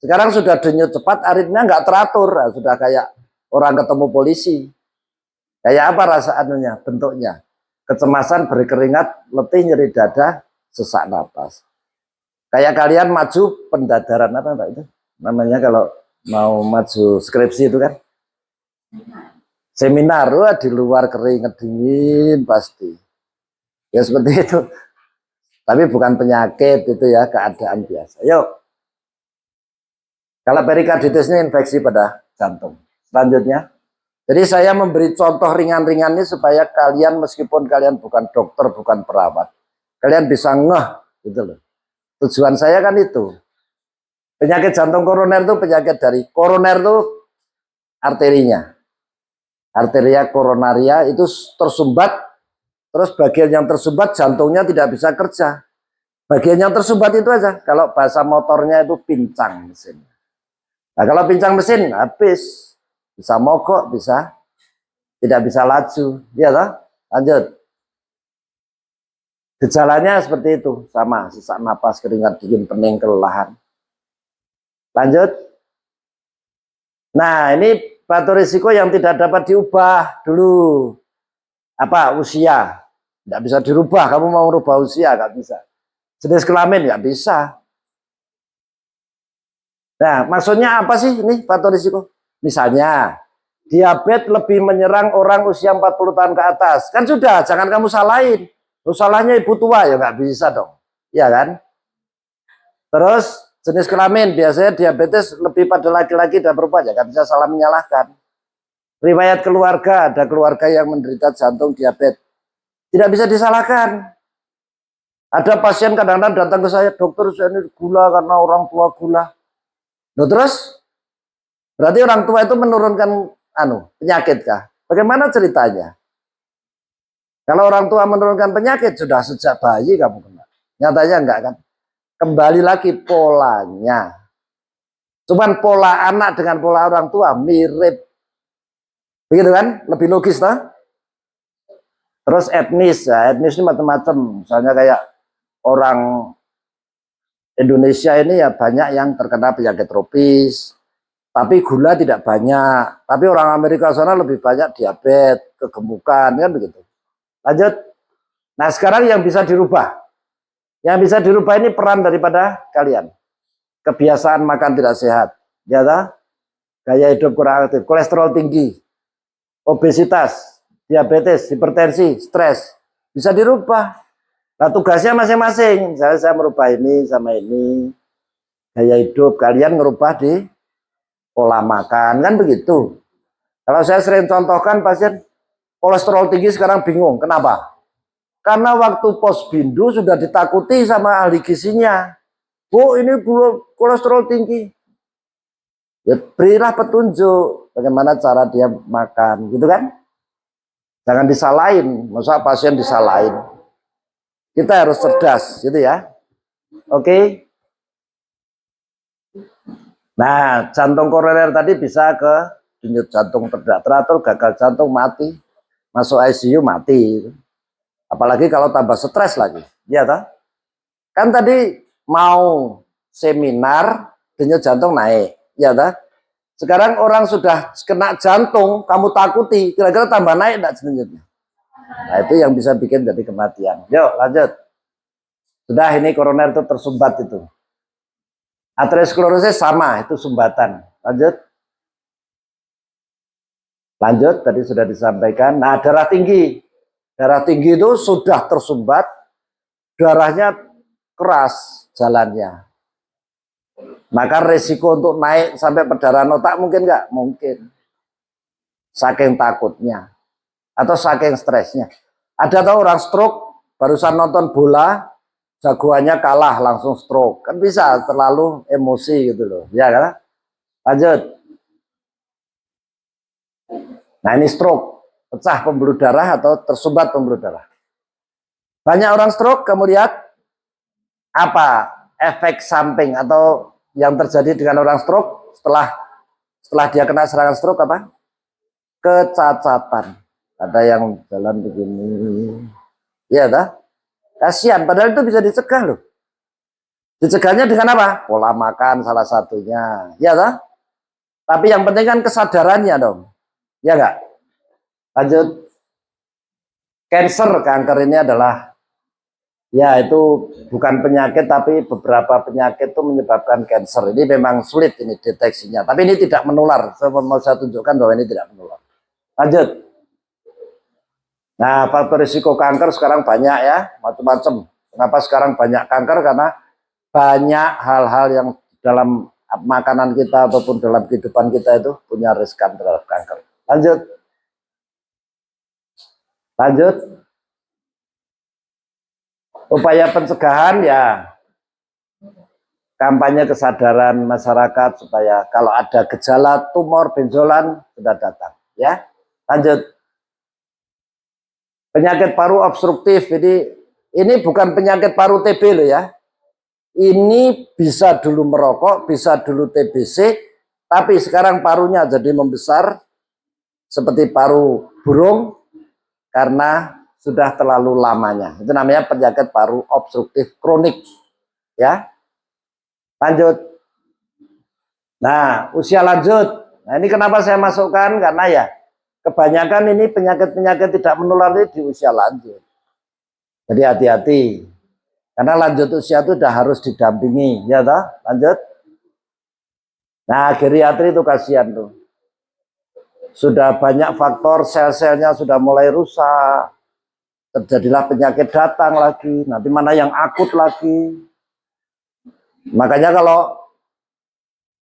Sekarang sudah denyut cepat, aritmia nggak teratur, sudah kayak orang ketemu polisi. Kayak apa rasa anunya, bentuknya? Kecemasan, berkeringat, letih, nyeri dada, sesak napas. Kayak kalian maju pendadaran apa Pak itu? Namanya kalau mau maju skripsi itu kan? Seminar, wah di luar keringat dingin pasti. Ya seperti itu. Tapi bukan penyakit itu ya, keadaan biasa. Yuk. Kalau perikarditis ini infeksi pada jantung. Selanjutnya. Jadi saya memberi contoh ringan-ringan ini supaya kalian meskipun kalian bukan dokter, bukan perawat. Kalian bisa ngeh gitu loh. Tujuan saya kan itu. Penyakit jantung koroner itu penyakit dari koroner itu arterinya. Arteria koronaria itu tersumbat, terus bagian yang tersumbat jantungnya tidak bisa kerja. Bagian yang tersumbat itu aja. Kalau bahasa motornya itu pincang mesin. Nah kalau pincang mesin habis, bisa mogok, bisa tidak bisa laju. Ya toh? Lanjut. Gejalanya seperti itu, sama sesak napas, keringat dingin, pening, kelelahan. Lanjut. Nah ini faktor risiko yang tidak dapat diubah dulu. Apa? Usia. Tidak bisa dirubah. Kamu mau merubah usia? Nggak bisa. Jenis kelamin? Nggak bisa. Nah, maksudnya apa sih ini faktor risiko? Misalnya, diabetes lebih menyerang orang usia 40 tahun ke atas. Kan sudah, jangan kamu salahin. Salahnya ibu tua, ya nggak bisa dong. Ya kan? Terus, jenis kelamin, biasanya diabetes lebih pada laki-laki dan perempuan. Ya nggak bisa salah menyalahkan. Riwayat keluarga, ada keluarga yang menderita jantung diabetes. Tidak bisa disalahkan. Ada pasien kadang-kadang datang ke saya, dokter saya ini gula karena orang tua gula. Nah, terus berarti orang tua itu menurunkan penyakit kah? Bagaimana ceritanya? Kalau orang tua menurunkan penyakit sudah sejak bayi kamu kena. Nyatanya enggak kan? Kembali lagi polanya. Cuman pola anak dengan pola orang tua mirip. Begitu kan? Lebih logis toh? Terus etnis, ya, etnis ini macam-macam. Misalnya kayak orang Indonesia ini ya banyak yang terkena penyakit tropis, tapi gula tidak banyak. Tapi orang Amerika sana lebih banyak diabetes, kegemukan, kan begitu. Lanjut. Nah sekarang yang bisa dirubah. Yang bisa dirubah ini peran daripada kalian. Kebiasaan makan tidak sehat. Ya tak? Gaya hidup kurang aktif, kolesterol tinggi, obesitas, diabetes, hipertensi, stres. Bisa dirubah. Nah tugasnya masing-masing. Misalnya saya merubah ini sama ini. Gaya hidup kalian ngerubah di pola makan. Kan begitu. Kalau saya sering contohkan pasien kolesterol tinggi sekarang bingung. Kenapa? Karena waktu posbindu sudah ditakuti sama ahli gizinya. Bu ini kolesterol tinggi. Ya berilah petunjuk bagaimana cara dia makan. Gitu kan? Jangan disalahin. Masa pasien disalahin. Kita harus cerdas, gitu ya. Oke. Nah, jantung koroner tadi bisa ke denyut jantung tidak teratur, gagal jantung, mati. Masuk ICU mati. Apalagi kalau tambah stres lagi. Ya toh? Kan tadi mau seminar, denyut jantung naik. Ya toh? Sekarang orang sudah kena jantung, kamu takuti, kira-kira tambah naik enggak denyutnya? Nah, itu yang bisa bikin jadi kematian. Yuk, lanjut. Sudah ini koroner itu tersumbat itu. Aterosklerosis sama, itu sumbatan. Lanjut. Lanjut, tadi sudah disampaikan. Nah, darah tinggi. Darah tinggi itu sudah tersumbat, darahnya keras jalannya. Maka resiko untuk naik sampai perdarahan otak mungkin nggak? Mungkin. Saking takutnya atau saking stresnya. Ada tahu orang stroke barusan nonton bola, jagoannya kalah langsung stroke. Kan bisa terlalu emosi gitu loh. Ya kan? Lanjut. Nah ini stroke, pecah pembuluh darah atau tersumbat pembuluh darah. Banyak orang stroke, kamu lihat apa efek samping atau yang terjadi dengan orang stroke setelah dia kena serangan stroke apa? Kecacatan. Ada yang jalan begini, ya dah. Kasihan, padahal itu bisa dicegah loh. Dicegahnya dengan apa? Pola makan salah satunya, ya dah. Tapi yang penting kan kesadarannya dong, ya enggak? Lanjut. Kanker ini adalah, ya itu bukan penyakit, tapi beberapa penyakit itu menyebabkan kanker. Ini memang sulit ini deteksinya, tapi ini tidak menular. Mau saya tunjukkan bahwa ini tidak menular. Lanjut. Nah, faktor risiko kanker sekarang banyak ya, macam-macam. Kenapa sekarang banyak kanker? Karena banyak hal-hal yang dalam makanan kita ataupun dalam kehidupan kita itu punya riskan terhadap kanker. Lanjut. Lanjut. Upaya pencegahan ya, kampanye kesadaran masyarakat supaya kalau ada gejala tumor benjolan sudah datang ya. Lanjut. Penyakit paru obstruktif, jadi ini bukan penyakit paru TB loh ya. Ini bisa dulu merokok, bisa dulu TBC, tapi sekarang parunya jadi membesar seperti paru burung karena sudah terlalu lamanya. Itu namanya penyakit paru obstruktif kronik ya. Lanjut. Nah, usia lanjut. Nah, ini kenapa saya masukkan? Karena ya kebanyakan ini penyakit-penyakit tidak menular di usia lanjut. Jadi hati-hati. Karena lanjut usia itu sudah harus didampingi, ya toh? Lanjut. Nah, geriatri itu kasihan tuh. Sudah banyak faktor, sel-selnya sudah mulai rusak. Terjadilah penyakit datang lagi. Nanti mana yang akut lagi. Makanya kalau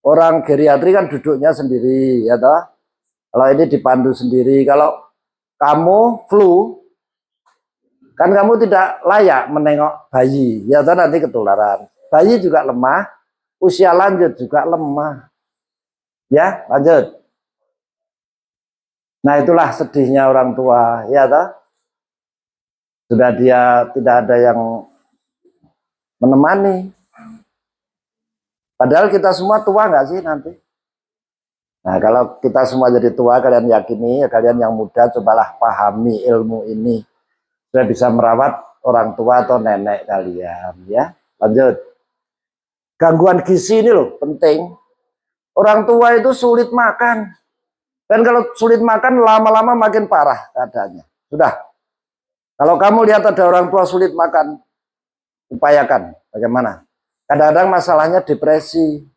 orang geriatri kan duduknya sendiri, ya toh? Kalau ini dipandu sendiri. Kalau kamu flu, kan kamu tidak layak menengok bayi, ya toh nanti ketularan. Bayi juga lemah, usia lanjut juga lemah. Ya, lanjut. Nah, itulah sedihnya orang tua, ya toh? Sudah dia tidak ada yang menemani. Padahal kita semua tua nggak sih nanti? Nah, kalau kita semua jadi tua, kalian yakini, ya kalian yang muda, cobalah pahami ilmu ini. Sudah bisa merawat orang tua atau nenek kalian, ya. Lanjut. Gangguan gizi ini loh, penting. Orang tua itu sulit makan. Dan kalau sulit makan, lama-lama makin parah keadaannya. Sudah. Kalau kamu lihat ada orang tua sulit makan, upayakan. Bagaimana? Kadang-kadang masalahnya depresi.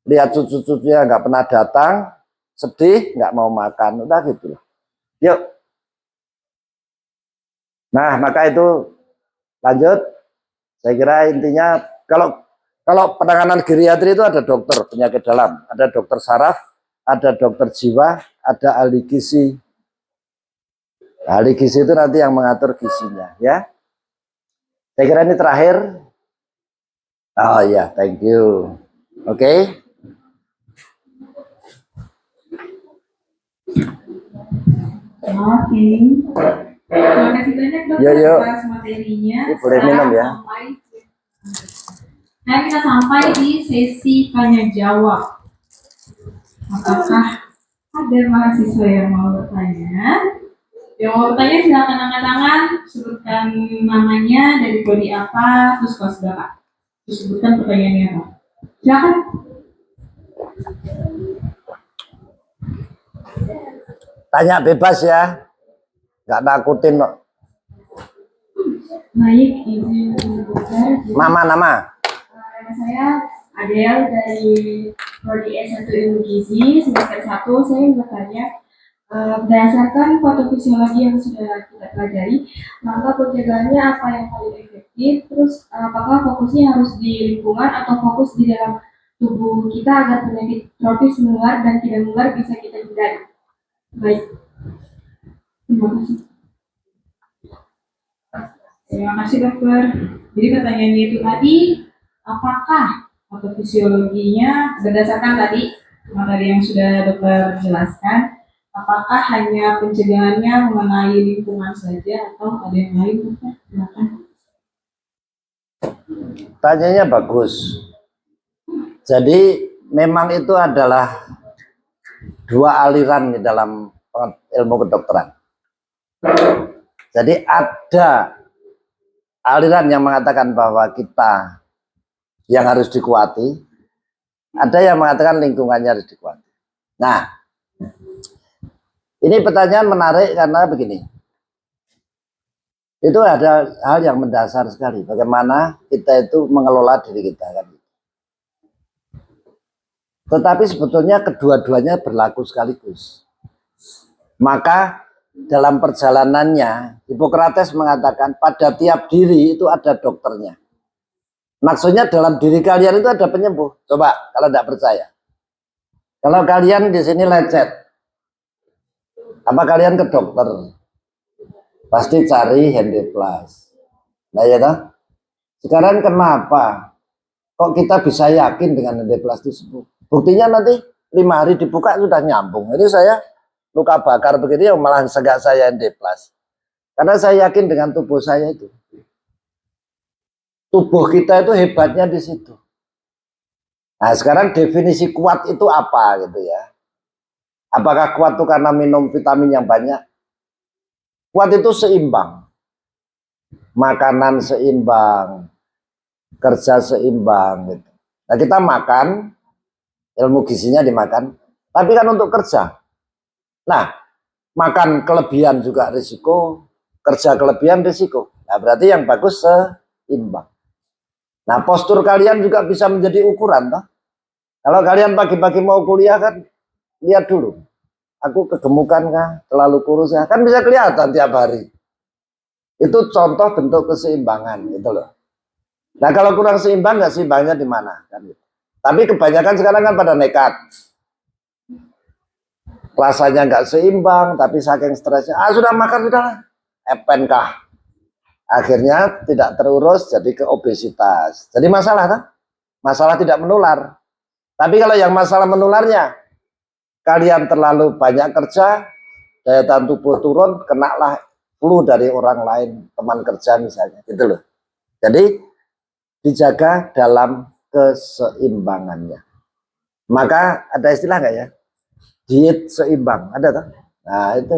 Lihat cucu-cucunya nggak pernah datang, sedih, nggak mau makan, udah gitu. Yuk. Nah, maka itu lanjut. Saya kira intinya kalau penanganan geriatri itu ada dokter penyakit dalam, ada dokter saraf, ada dokter jiwa, ada ahli gizi. Ahli gizi itu nanti yang mengatur gizinya, ya. Saya kira ini terakhir. Oh ya, thank you. Oke. Oke. Terima kasih banyak dokter atas materinya. Boleh minum ya. Nah, kita sampai di sesi tanya jawab. Apakah ada mahasiswa yang mau bertanya? Yang mau bertanya silakan angkat tangan, sebutkan namanya, dari prodi apa, terus kelas berapa. Terus sebutkan pertanyaannya apa. Silakan. Tanya bebas ya, nggak nakutin kok. Baik, izin membuka. Nama. Nama saya Adel dari prodi S1 Ilmu Gizi semester 1. Saya bertanya, berdasarkan patofisiologi yang sudah kita pelajari, maka pencegahannya apa yang paling efektif? Terus apakah fokusnya harus di lingkungan atau fokus di dalam tubuh kita agar penyakit tropis menular dan tidak menular bisa kita hindari. Baik, terima kasih. Terima kasih dokter. Jadi pertanyaannya itu tadi, apakah atau fisiologinya berdasarkan tadi materi yang sudah dokter jelaskan, apakah hanya pencegahannya mengenai lingkungan saja atau ada yang lain dokter? Silakan. Tanyanya bagus. Jadi memang itu adalah dua aliran di dalam ilmu kedokteran. Jadi ada aliran yang mengatakan bahwa kita yang harus dikuati, ada yang mengatakan lingkungannya harus dikuati. Nah, ini pertanyaan menarik karena begini. Itu ada hal yang mendasar sekali. Bagaimana kita itu mengelola diri kita kan. Tetapi sebetulnya kedua-duanya berlaku sekaligus. Maka dalam perjalanannya Hippocrates mengatakan pada tiap diri itu ada dokternya. Maksudnya dalam diri kalian itu ada penyembuh. Coba kalau tidak percaya. Kalau kalian di sini lecet, apa kalian ke dokter? Pasti cari Handeplas. Nah ya toh? Sekarang kenapa kok kita bisa yakin dengan Handeplas itu sembuh? Buktinya nanti 5 hari dibuka sudah nyambung. Jadi saya luka bakar begini yang malah segak saya Handeplas. Karena saya yakin dengan tubuh saya itu. Tubuh kita itu hebatnya di situ. Nah sekarang definisi kuat itu apa gitu ya? Apakah kuat itu karena minum vitamin yang banyak? Kuat itu seimbang. Makanan seimbang, kerja seimbang gitu. Nah kita makan, ilmu gizinya dimakan, tapi kan untuk kerja. Nah, makan kelebihan juga risiko, kerja kelebihan risiko. Nah berarti yang bagus seimbang. Nah postur kalian juga bisa menjadi ukuran toh. Kalau kalian pagi-pagi mau kuliah kan, lihat dulu. Aku kegemukan kah? Terlalu kurus kah? Kan bisa kelihatan tiap hari. Itu contoh bentuk keseimbangan gitu loh. Nah kalau kurang seimbang, nggak seimbangnya di mana? Kan gitu. Tapi kebanyakan sekarang kan pada nekat. Rasanya nggak seimbang, tapi saking stresnya, sudah makan sudah, epen kah? Akhirnya tidak terurus jadi ke obesitas. Jadi masalah kan? Masalah tidak menular. Tapi kalau yang masalah menularnya, kalian terlalu banyak kerja, daya tahan tubuh turun, kenalah flu dari orang lain, teman kerja misalnya, gitu loh. Jadi dijaga dalam keseimbangannya. Maka ada istilah nggak ya? Diet seimbang, ada kan? Nah itu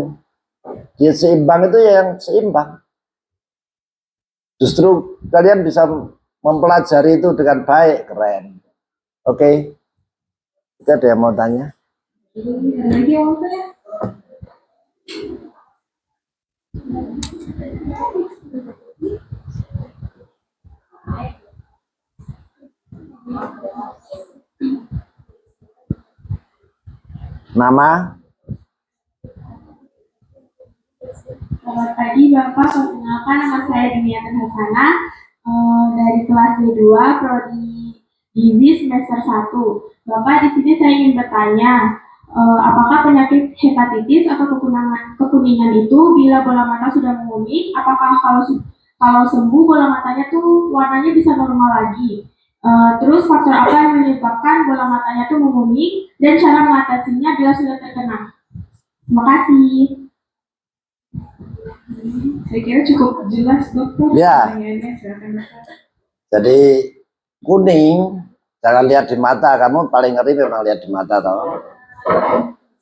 diet seimbang itu yang seimbang. Justru kalian bisa mempelajari itu dengan baik, keren. Oke, kita ada yang mau tanya? Nama? Selamat pagi Bapak, perkenalkan nama saya Dimiatin Hasana dari kelas D2 Prodi Gizi semester 1. Bapak, di sini saya ingin bertanya, apakah penyakit hepatitis atau kekuningan itu bila bola mata sudah menguning, apakah kalau sembuh bola matanya tuh warnanya bisa normal lagi? Terus faktor apa yang menyebabkan bola matanya tuh menguning dan cara mengatasinya bila sudah terkena? Terima kasih. Saya kira cukup jelas dokter. Ya. Jadi kuning, jangan lihat di mata. Kamu paling ngeri memang lihat di mata toh.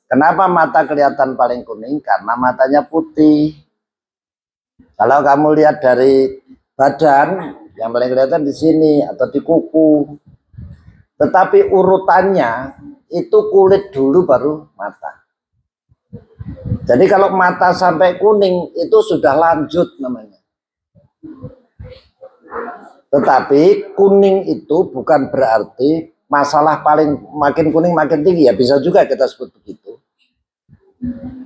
Kenapa mata kelihatan paling kuning? Karena matanya putih. Kalau kamu lihat dari badan, yang paling kelihatan di sini atau di kuku. Tetapi urutannya itu kulit dulu baru mata. Jadi kalau mata sampai kuning itu sudah lanjut namanya. Tetapi kuning itu bukan berarti masalah paling makin kuning makin tinggi, ya bisa juga kita sebut begitu.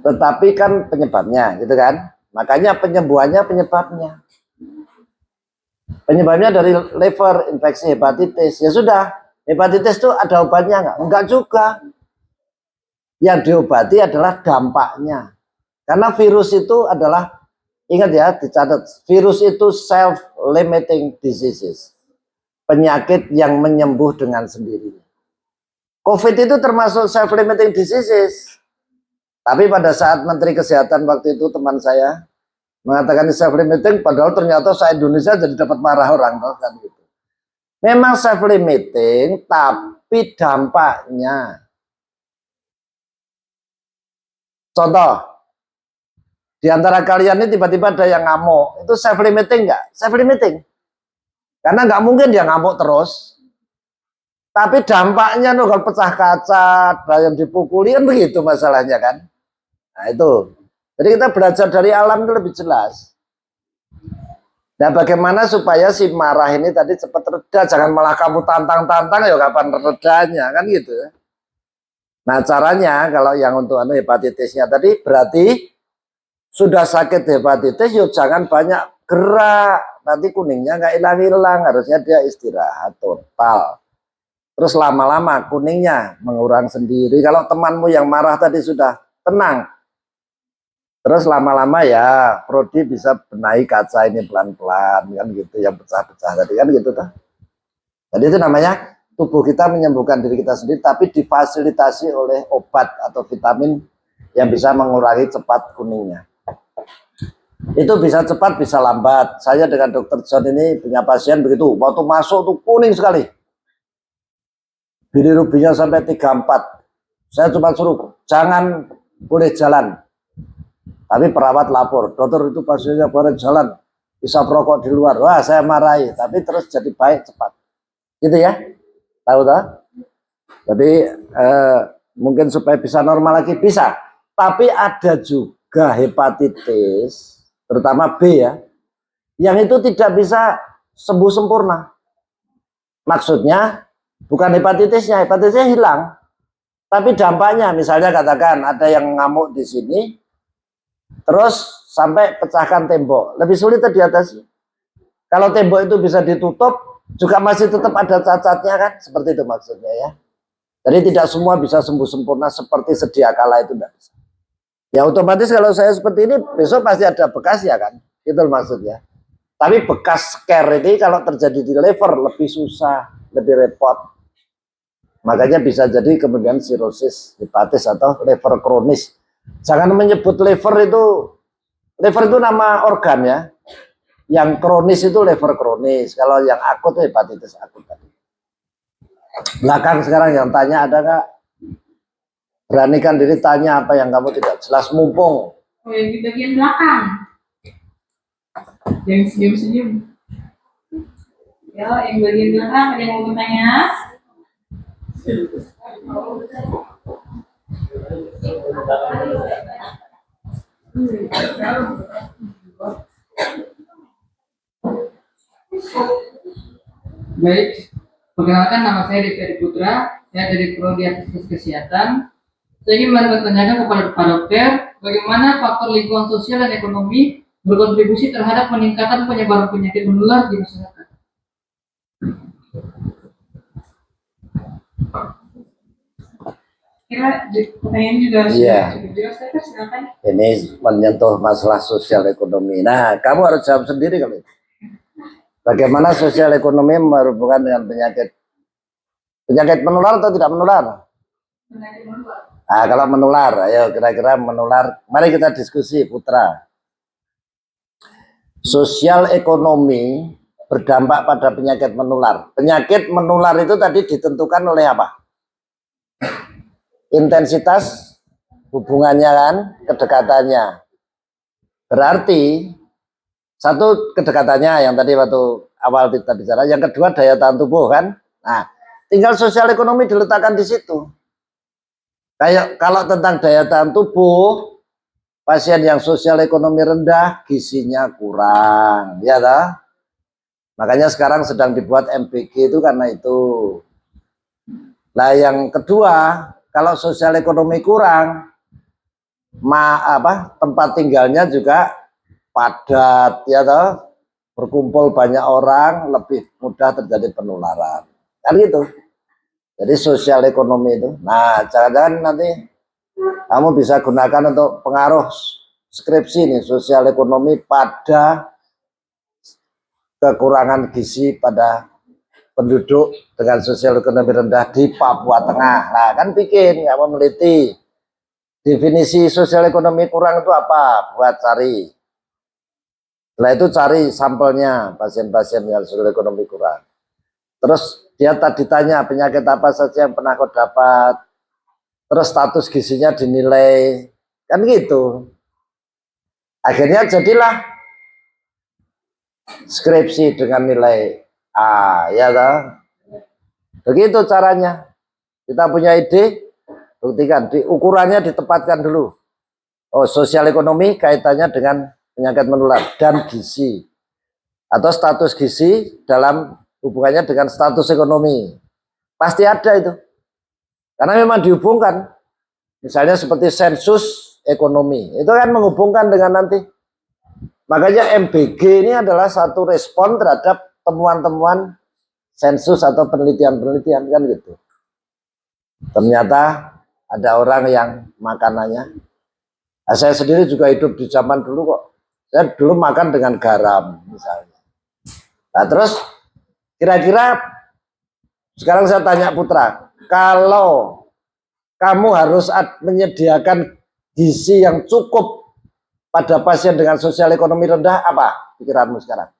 Tetapi kan penyebabnya gitu kan. Makanya penyembuhannya penyebabnya dari liver, infeksi hepatitis, ya sudah Hepatitis itu ada obatnya nggak? Enggak juga. Yang diobati adalah dampaknya. Karena virus itu adalah, ingat ya, dicatat, virus itu self-limiting diseases. Penyakit yang menyembuh dengan sendirinya. COVID itu termasuk self-limiting diseases. Tapi pada saat Menteri Kesehatan waktu itu teman saya mengatakan self-limiting, padahal ternyata se-Indonesia jadi dapat marah orang. Kan gitu. Memang self-limiting, tapi dampaknya. Contoh, di antara kalian ini tiba-tiba ada yang ngamuk, itu self-limiting nggak? Self-limiting. Karena nggak mungkin dia ngamuk terus. Tapi dampaknya tuh kalau pecah kaca, ada yang dipukuli, kan begitu masalahnya kan. Nah itu. Jadi kita belajar dari alam itu lebih jelas. Nah bagaimana supaya si marah ini tadi cepat reda, jangan malah kamu tantang-tantang ya kapan redanya, kan gitu ya. Nah caranya kalau yang untuk hepatitisnya tadi berarti sudah sakit hepatitis yuk jangan banyak gerak, nanti kuningnya nggak hilang-hilang, harusnya dia istirahat total. Terus lama-lama kuningnya mengurang sendiri. Kalau temanmu yang marah tadi sudah tenang, terus lama-lama ya Prodi bisa benahi kaca ini pelan-pelan kan gitu, yang pecah-pecah tadi kan gitu tuh. Jadi itu namanya tubuh kita menyembuhkan diri kita sendiri, tapi difasilitasi oleh obat atau vitamin yang bisa mengurangi cepat kuningnya. Itu bisa cepat, bisa lambat. Saya dengan Dokter John ini punya pasien begitu, waktu masuk tuh kuning sekali. Bilirubinnya sampai 34. Saya cuma suruh, jangan boleh jalan. Tapi perawat lapor, dokter itu pasiennya boleh jalan, bisa perokok di luar. Wah saya marahi, tapi terus jadi baik cepat. Gitu ya. Tahu tak? Jadi mungkin supaya bisa normal lagi bisa. Tapi ada juga hepatitis, terutama B ya, yang itu tidak bisa sembuh sempurna. Maksudnya bukan hepatitisnya hilang, tapi dampaknya. Misalnya katakan ada yang ngamuk di sini, terus sampai pecahkan tembok, lebih sulit diatasi. Kalau tembok itu bisa ditutup, juga masih tetap ada cacatnya kan, seperti itu maksudnya ya. Jadi tidak semua bisa sembuh sempurna seperti sedia kala, itu tidak bisa. Ya otomatis kalau saya seperti ini besok pasti ada bekas ya kan, itu maksudnya. Tapi bekas scare ini kalau terjadi di liver lebih susah, lebih repot. Makanya bisa jadi kemudian sirosis hepatis atau liver kronis. Jangan menyebut liver itu nama organ ya. Yang kronis itu liver kronis. Kalau yang akut itu hepatitis akut tadi. Belakang sekarang yang tanya ada nggak? Beranikan diri tanya apa yang kamu tidak jelas mumpung. Oh yang di bagian belakang. Yang senyum-senyum. Ya yang bagian belakang ada yang mau bertanya? Baik, perkenalkan nama saya Devi Putra, saya dari Prodi Aktivitas Kesehatan. Saya ingin bertanya kepada Pak Dokter, bagaimana faktor lingkungan sosial dan ekonomi berkontribusi terhadap peningkatan penyebaran penyakit menular di masyarakat? Kira pertanyaan juga cukup jelas, silakan. Ini menyentuh masalah sosial ekonomi. Nah, kamu harus jawab sendiri kalau itu. Bagaimana sosial ekonomi berhubungan dengan penyakit menular atau tidak menular? Penyakit menular. Nah, kalau menular, ayo kira-kira menular. Mari kita diskusi, Putra. Sosial ekonomi berdampak pada penyakit menular. Penyakit menular itu tadi ditentukan oleh apa? Intensitas hubungannya kan, kedekatannya. Berarti satu kedekatannya yang tadi waktu awal kita bicara, yang kedua daya tahan tubuh kan. Nah, tinggal sosial ekonomi diletakkan di situ. Kayak kalau tentang daya tahan tubuh, pasien yang sosial ekonomi rendah gizinya kurang, ya toh? Makanya sekarang sedang dibuat MBG itu karena itu. Nah, yang kedua, kalau sosial ekonomi kurang, tempat tinggalnya juga padat, ya toh, berkumpul banyak orang, lebih mudah terjadi penularan, kan gitu. Jadi sosial ekonomi itu. Nah, jangan-jangan nanti kamu bisa gunakan untuk pengaruh skripsi nih, sosial ekonomi pada kekurangan gizi pada penduduk dengan sosial ekonomi rendah di Papua Tengah. Nah, kan bikin, kamu meneliti definisi sosial ekonomi kurang itu apa, buat cari. Setelah itu cari sampelnya pasien-pasien yang sosial ekonomi kurang. Terus dia tadi tanya penyakit apa saja yang pernah kau dapat, terus status gizinya dinilai, kan gitu. Akhirnya jadilah skripsi dengan nilai A, ya toh? Begitu caranya. Kita punya ide, buktikan, ukurannya ditempatkan dulu. Oh, sosial ekonomi kaitannya dengan penyakit menular dan gizi. Atau status gizi dalam hubungannya dengan status ekonomi. Pasti ada itu. Karena memang dihubungkan. Misalnya seperti sensus ekonomi. Itu kan menghubungkan dengan nanti. Makanya MBG ini adalah satu respon terhadap temuan-temuan sensus atau penelitian-penelitian kan gitu. Ternyata ada orang yang makanannya. Nah, saya sendiri juga hidup di zaman dulu kok. Saya dulu makan dengan garam misalnya. Nah terus kira-kira sekarang saya tanya Putra, kalau kamu harus menyediakan gizi yang cukup pada pasien dengan sosial ekonomi rendah, apa pikiranmu sekarang?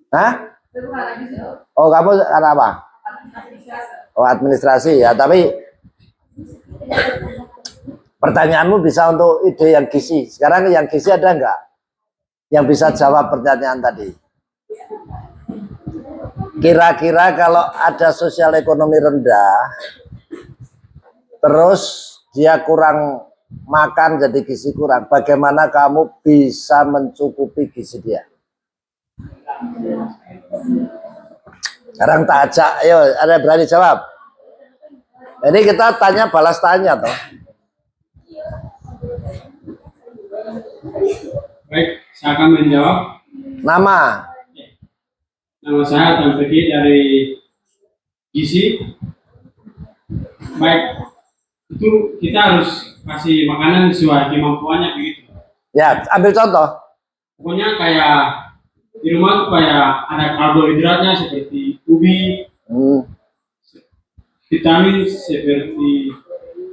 Hah? Oh kamu apa? Oh administrasi ya, tapi pertanyaanmu bisa untuk ide yang gizi. Sekarang yang gizi ada enggak? Yang bisa jawab pertanyaan tadi. Kira-kira kalau ada sosial ekonomi rendah, terus dia kurang makan jadi gizi kurang, bagaimana kamu bisa mencukupi gizi dia? Sekarang tak ajak, ayo ada berani jawab? Ini kita tanya balas tanya toh. Baik, saya akan menjawab. Nama saya Tan Pegi dari gizi. Baik, itu kita harus kasih makanan sesuai kemampuannya begitu. ya, ambil contoh. Pokoknya kayak di rumah tuh kayak ada karbohidratnya seperti ubi, vitamin seperti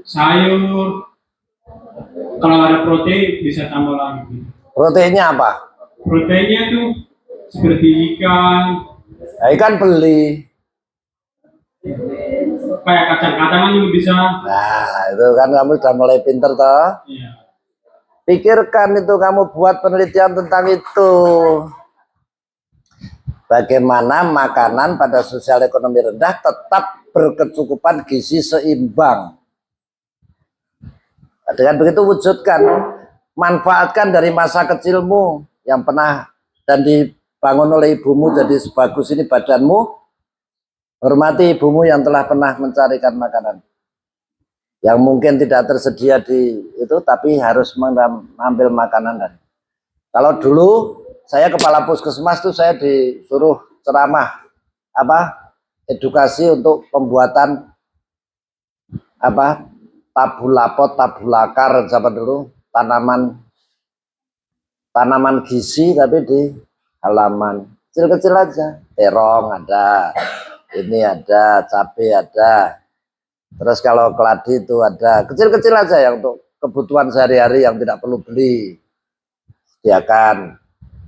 sayur. Kalau ada protein bisa tambah lagi. Proteinnya apa? Proteinnya tuh seperti ikan. Nah, ikan beli. Kayak kacang-kacangan juga bisa. Nah, itu kan kamu sudah mulai pinter toh. Iya. Pikirkan itu, kamu buat penelitian tentang itu. Bagaimana makanan pada sosial ekonomi rendah tetap berkecukupan gizi seimbang. Dengan begitu wujudkan, manfaatkan dari masa kecilmu yang pernah dan dibangun oleh ibumu jadi sebagus ini badanmu. Hormati ibumu yang telah pernah mencarikan makanan yang mungkin tidak tersedia di itu, tapi harus mengambil makanan dari. Kalau dulu saya kepala puskesmas tuh saya disuruh ceramah edukasi untuk pembuatan tabulapot, tabulakar zaman dulu, tanaman gizi tapi di halaman kecil-kecil aja, terong ada, ini ada, cabai ada, terus kalau keladi itu ada, kecil-kecil aja yang untuk kebutuhan sehari-hari yang tidak perlu beli, sediakan.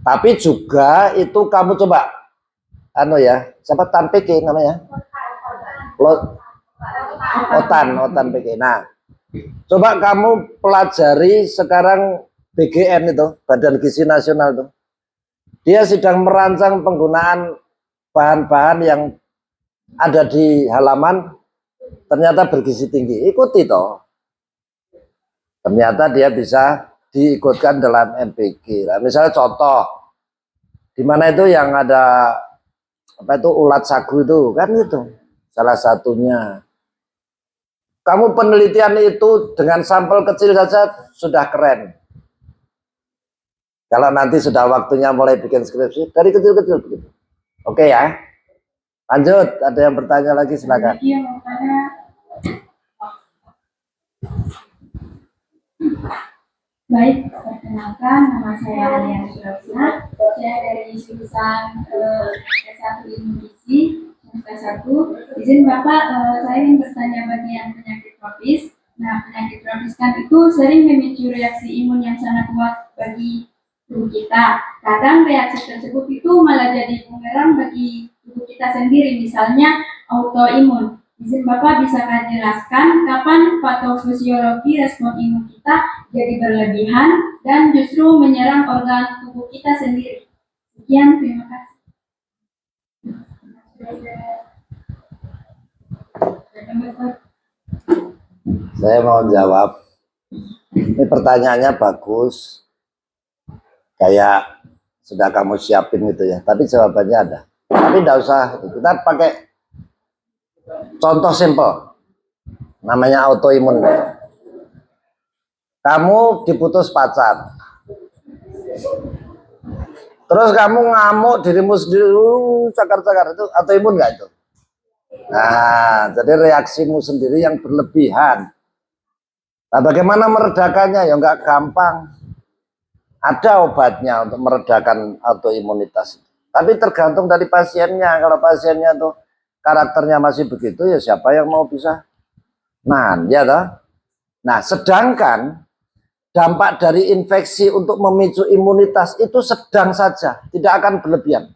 Tapi juga itu kamu coba siapa Tan PK namanya? Otan PK. Nah, coba kamu pelajari sekarang BGN itu, Badan Gizi Nasional itu. Dia sedang merancang penggunaan bahan-bahan yang ada di halaman ternyata bergizi tinggi. Ikuti toh. Ternyata dia bisa diikutkan dalam MPG. Nah, misalnya contoh, di mana itu yang ada ulat sagu itu kan itu salah satunya. Kamu penelitian itu dengan sampel kecil saja sudah keren. Kalau nanti sudah waktunya mulai bikin skripsi dari kecil-kecil begitu. Oke ya. Lanjut, ada yang bertanya lagi, silakan. Lagi yang mau tanya. Baik, perkenalkan nama saya Alia Surabsa. Saya dari jurusan S1 Ilmu Gizi semester 1. Izin Bapak, saya ingin bertanya bagian penyakit tropis. Nah, penyakit tropis kan itu sering memicu reaksi imun yang sangat kuat bagi tubuh kita. Kadang reaksi tersebut itu malah jadi bumerang bagi tubuh kita sendiri, misalnya autoimun. Izin Bapak, bisakah jelaskan kapan patofisiologi respon imun kita jadi berlebihan dan justru menyerang organ tubuh kita sendiri? Sekian, terima kasih. Saya mau jawab. Ini pertanyaannya bagus. Kayak sudah kamu siapin gitu ya. Tapi jawabannya ada. Tapi tidak usah. Kita pakai contoh simple. Namanya autoimun. Kamu diputus pacar. Terus kamu ngamuk dirimu sendiri, cakar-cakar, itu autoimun nggak itu? Nah, jadi reaksimu sendiri yang berlebihan. Nah, bagaimana meredakannya? Ya nggak gampang. Ada obatnya untuk meredakan autoimunitas. Tapi tergantung dari pasiennya. Kalau pasiennya tuh karakternya masih begitu, ya siapa yang mau bisa? Nah, ya toh. Nah, sedangkan dampak dari infeksi untuk memicu imunitas itu sedang saja, tidak akan berlebihan.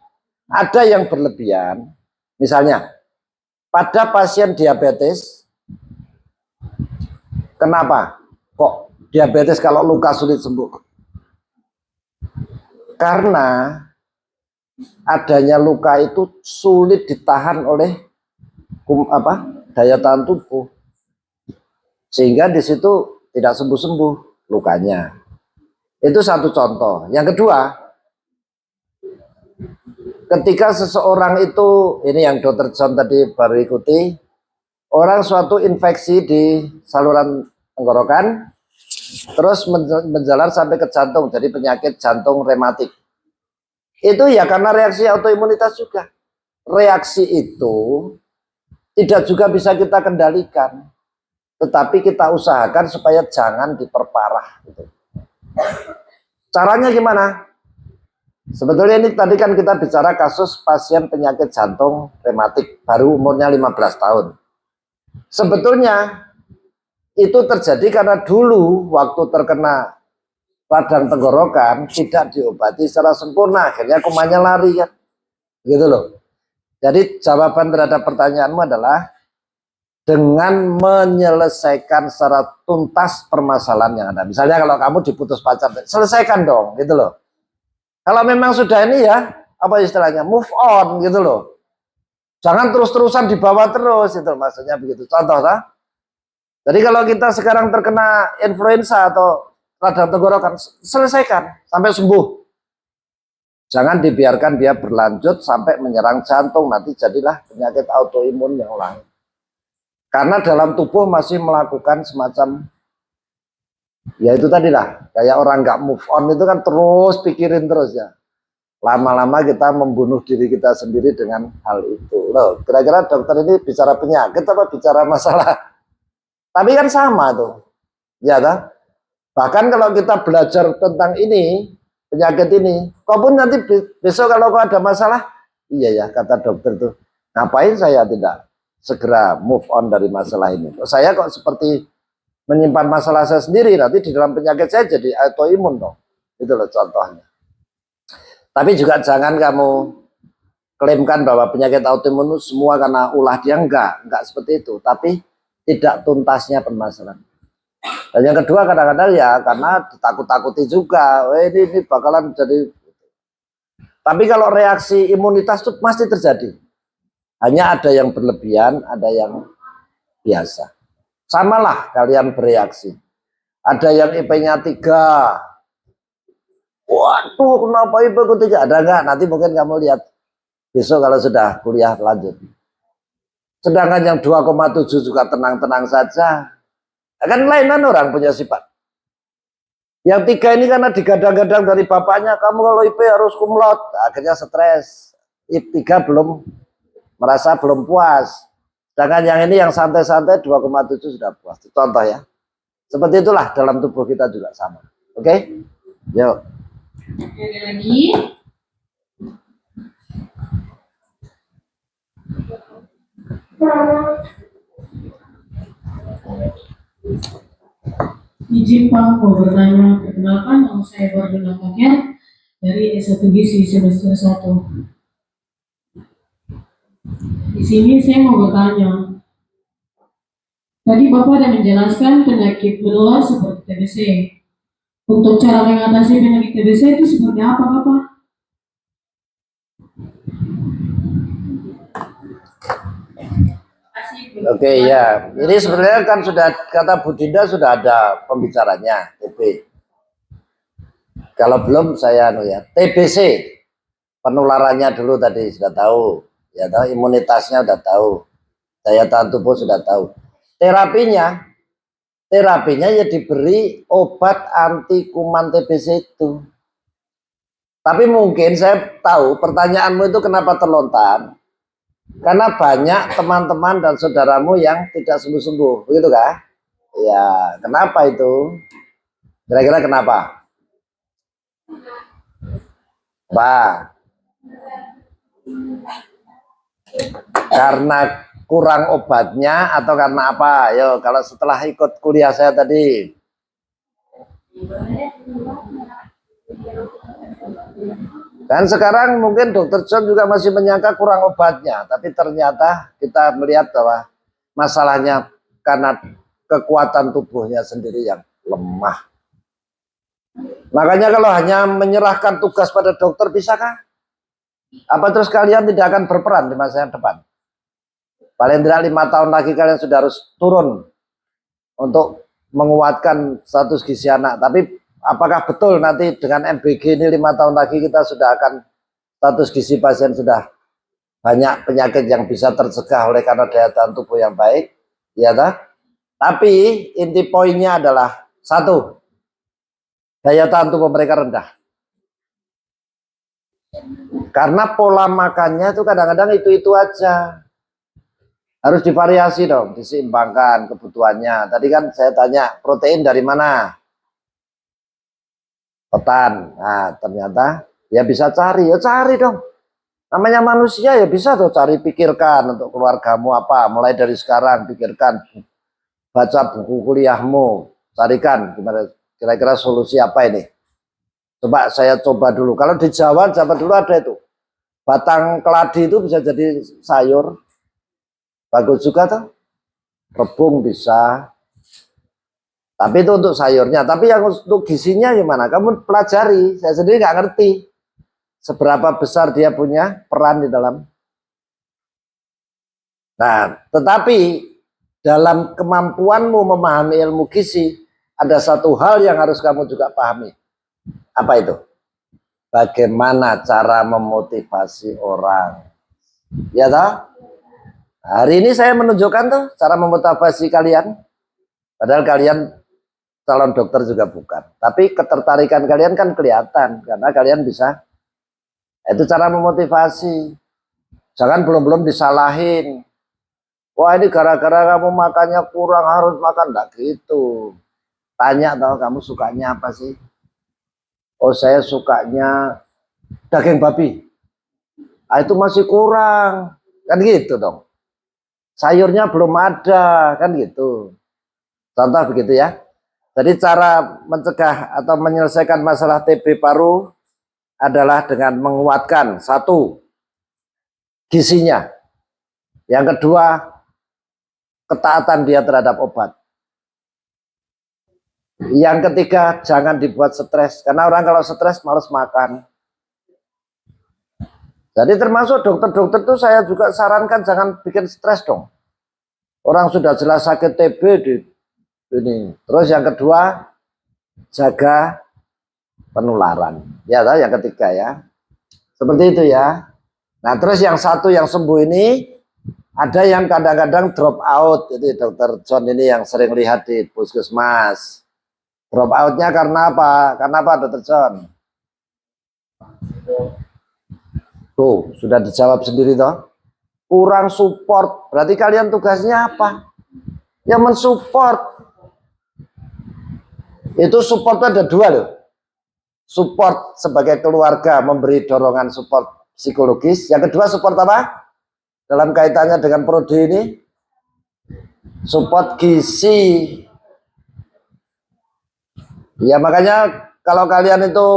Ada yang berlebihan, misalnya pada pasien diabetes. Kenapa kok diabetes kalau luka sulit sembuh? Karena adanya luka itu sulit ditahan oleh daya tahan tubuh, sehingga di situ tidak sembuh-sembuh lukanya. Itu satu contoh. Yang kedua, ketika seseorang itu, ini yang Dr. John tadi baru ikuti, orang suatu infeksi di saluran tenggorokan, terus menjalar sampai ke jantung, jadi penyakit jantung rematik. Itu ya karena reaksi autoimunitas juga. Reaksi itu tidak juga bisa kita kendalikan, tetapi kita usahakan supaya jangan diperparah. Caranya gimana? Sebetulnya ini tadi kan kita bicara kasus pasien penyakit jantung rematik baru umurnya 15 tahun. Sebetulnya itu terjadi karena dulu waktu terkena radang tenggorokan tidak diobati secara sempurna, akhirnya kumannya lari kan. Gitu loh. Jadi jawaban terhadap pertanyaanmu adalah dengan menyelesaikan secara tuntas permasalahan yang ada. Misalnya kalau kamu diputus pacar, selesaikan dong, gitu loh. Kalau memang sudah ini ya, apa istilahnya, move on, gitu loh. Jangan terus-terusan dibawa terus, itu maksudnya begitu. Contoh, lah. Jadi kalau kita sekarang terkena influenza atau radang tenggorokan, selesaikan sampai sembuh. Jangan dibiarkan dia berlanjut sampai menyerang jantung, nanti jadilah penyakit autoimun yang lain. Karena dalam tubuh masih melakukan semacam, ya itu tadi lah, kayak orang nggak move on itu kan terus pikirin terus ya. Lama-lama kita membunuh diri kita sendiri dengan hal itu. Loh, kira-kira dokter ini bicara penyakit apa bicara masalah? Tapi kan sama tuh, ya kan? Bahkan kalau kita belajar tentang ini, penyakit ini, kau pun nanti besok kalau kau ada masalah, iya ya kata dokter tuh, ngapain saya tidak segera move on dari masalah ini? Saya kok seperti menyimpan masalah saya sendiri, nanti di dalam penyakit saya jadi autoimun dong. Itu loh contohnya. Tapi juga jangan kamu klaimkan bahwa penyakit autoimun itu semua karena ulah dia, enggak seperti itu. Tapi tidak tuntasnya permasalahan. Dan yang kedua kadang-kadang ya karena ditakut-takuti juga, ini bakalan jadi. Tapi kalau reaksi imunitas itu pasti terjadi. Hanya ada yang berlebihan, ada yang biasa. Samalah kalian bereaksi. Ada yang IP-nya 3. Waduh, kenapa IP-ku 3? Ada enggak? Nanti mungkin kamu lihat besok kalau sudah kuliah lanjut. Sedangkan yang 2,7 juga tenang-tenang saja. Kan lainan orang punya sifat. Yang 3 ini karena digadang-gadang dari bapaknya, kamu kalau IP harus cum laude. Akhirnya stres. IP 3 belum merasa belum puas. Sedangkan yang ini yang santai-santai 2,7 sudah puas. Contoh ya. Seperti itulah dalam tubuh kita juga sama. Oke? Yuk. Ada lagi. Izin Pak, mau bertanya. Perkenalkan, nama saya Bardana Fakian dari S1 Gizi semester 1. Di sini saya mau bertanya. Tadi Bapak ada menjelaskan penyakit menular seperti TBC. Untuk cara mengatasi penyakit TBC itu seperti apa, Bapak? Oke ya, ini sebenarnya kan sudah kata Bu Dinda sudah ada pembicaranya TB. Kalau belum saya ya TBC penularannya dulu tadi sudah tahu, ya tahu imunitasnya sudah tahu, daya tahan tubuh sudah tahu. Terapinya ya diberi obat anti kuman TBC itu. Tapi mungkin saya tahu pertanyaanmu itu kenapa terlontar. Karena banyak teman-teman dan saudaramu yang tidak sembuh-sembuh, begitu kah? Ya, kenapa itu? Kira-kira kenapa? Pak, karena kurang obatnya atau karena apa? Yo, kalau setelah ikut kuliah saya tadi. Dan sekarang mungkin Dokter John juga masih menyangka kurang obatnya, tapi ternyata kita melihat bahwa masalahnya karena kekuatan tubuhnya sendiri yang lemah. Makanya kalau hanya menyerahkan tugas pada dokter, bisakah? Apa terus kalian tidak akan berperan di masa yang depan? Paling tidak 5 tahun lagi kalian sudah harus turun untuk menguatkan status gizi anak. Tapi apakah betul nanti dengan MBG ini 5 tahun lagi kita sudah akan status gizi pasien sudah banyak penyakit yang bisa tercegah oleh karena daya tahan tubuh yang baik, ya tak? Tapi inti poinnya adalah satu, daya tahan tubuh mereka rendah. Karena pola makannya itu kadang-kadang itu aja. Harus divariasi dong, diseimbangkan kebutuhannya. Tadi kan saya tanya protein dari mana? Ketan. Nah, ternyata ya bisa cari, ya cari dong. Namanya manusia ya bisa tuh cari, pikirkan untuk keluargamu apa. Mulai dari sekarang pikirkan, baca buku kuliahmu, carikan gimana kira-kira solusi apa ini. Coba saya coba dulu. Kalau di Jawa dulu ada itu. Batang keladi itu bisa jadi sayur. Bagus juga tuh. Rebung bisa. Tapi itu untuk sayurnya. Tapi yang untuk gizinya gimana? Kamu pelajari. Saya sendiri nggak ngerti seberapa besar dia punya peran di dalam. Nah, tetapi dalam kemampuanmu memahami ilmu gizi, ada satu hal yang harus kamu juga pahami. Apa itu? Bagaimana cara memotivasi orang. Ya toh? Hari ini saya menunjukkan tuh cara memotivasi kalian. Padahal kalian calon dokter juga bukan. Tapi ketertarikan kalian kan kelihatan. Karena kalian bisa. Itu cara memotivasi. Jangan belum-belum disalahin. Wah ini gara-gara kamu makannya kurang, harus makan. Enggak gitu. Tanya tahu kamu sukanya apa sih? Oh saya sukanya daging babi. Ah, itu masih kurang. Kan gitu dong. Sayurnya belum ada. Kan gitu. Contoh begitu ya. Jadi cara mencegah atau menyelesaikan masalah TB paru adalah dengan menguatkan satu, gizinya. Yang kedua, ketaatan dia terhadap obat. Yang ketiga, jangan dibuat stres. Karena orang kalau stres malas makan. Jadi termasuk dokter-dokter itu saya juga sarankan jangan bikin stres dong. Orang sudah jelas sakit TB ini. Terus yang kedua, jaga penularan. Ya, yang ketiga ya. Seperti itu ya. Nah, terus yang satu yang sembuh ini ada yang kadang-kadang drop out. Jadi Dokter John ini yang sering lihat di puskesmas. Drop outnya karena apa? Karena apa Dokter John? Tuh, sudah dijawab sendiri toh. kurang support. Berarti kalian tugasnya apa? Ya mensupport. Itu support ada dua loh. Support sebagai keluarga, memberi dorongan support psikologis. Yang kedua support apa? Dalam kaitannya dengan prodi ini, support gizi. Ya makanya kalau kalian itu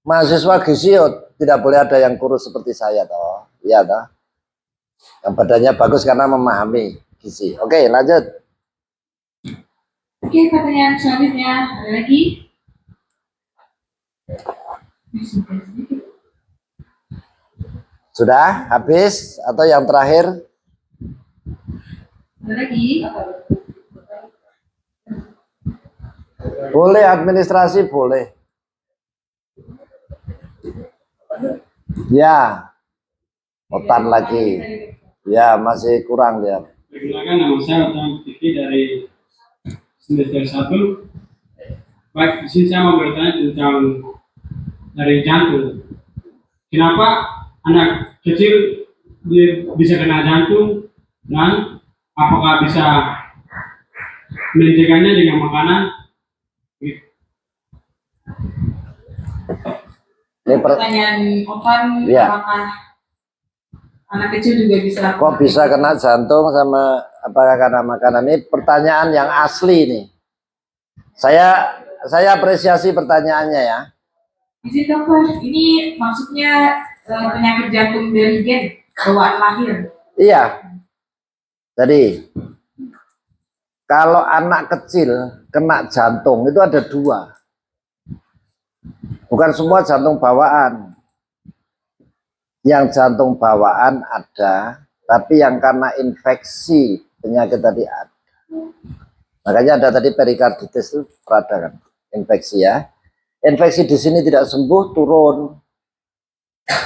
mahasiswa gizi, tidak boleh ada yang kurus seperti saya toh. Iya toh. Yang badannya bagus karena memahami gizi. Oke, lanjut. Oke, pertanyaan selanjutnya ada lagi? Sudah habis atau yang terakhir? Ada lagi? Boleh administrasi boleh. Ya, otan lagi. Ya masih kurang ya. Perkenalkan, nama saya Utang Fikri dari semester 1. Baik, di sini saya mau bertanya tentang dari jantung. Kenapa anak kecil bisa kena jantung, dan apakah bisa mencegahnya dengan makanan? Ini Pertanyaan Opan, Ya. apakah anak kecil juga bisa? kok bisa kena jantung sama apakah karena makanan? Ini pertanyaan yang asli nih. Saya apresiasi pertanyaannya ya. Izin dokter, ini maksudnya penyakit jantung dari gen bawaan lahir. Iya. Jadi kalau anak kecil kena jantung itu ada dua. Bukan semua jantung bawaan. Yang jantung bawaan ada, tapi yang karena infeksi penyakit tadi ada. Makanya ada tadi perikarditis itu perada kan, infeksi ya. Infeksi di sini tidak sembuh, turun.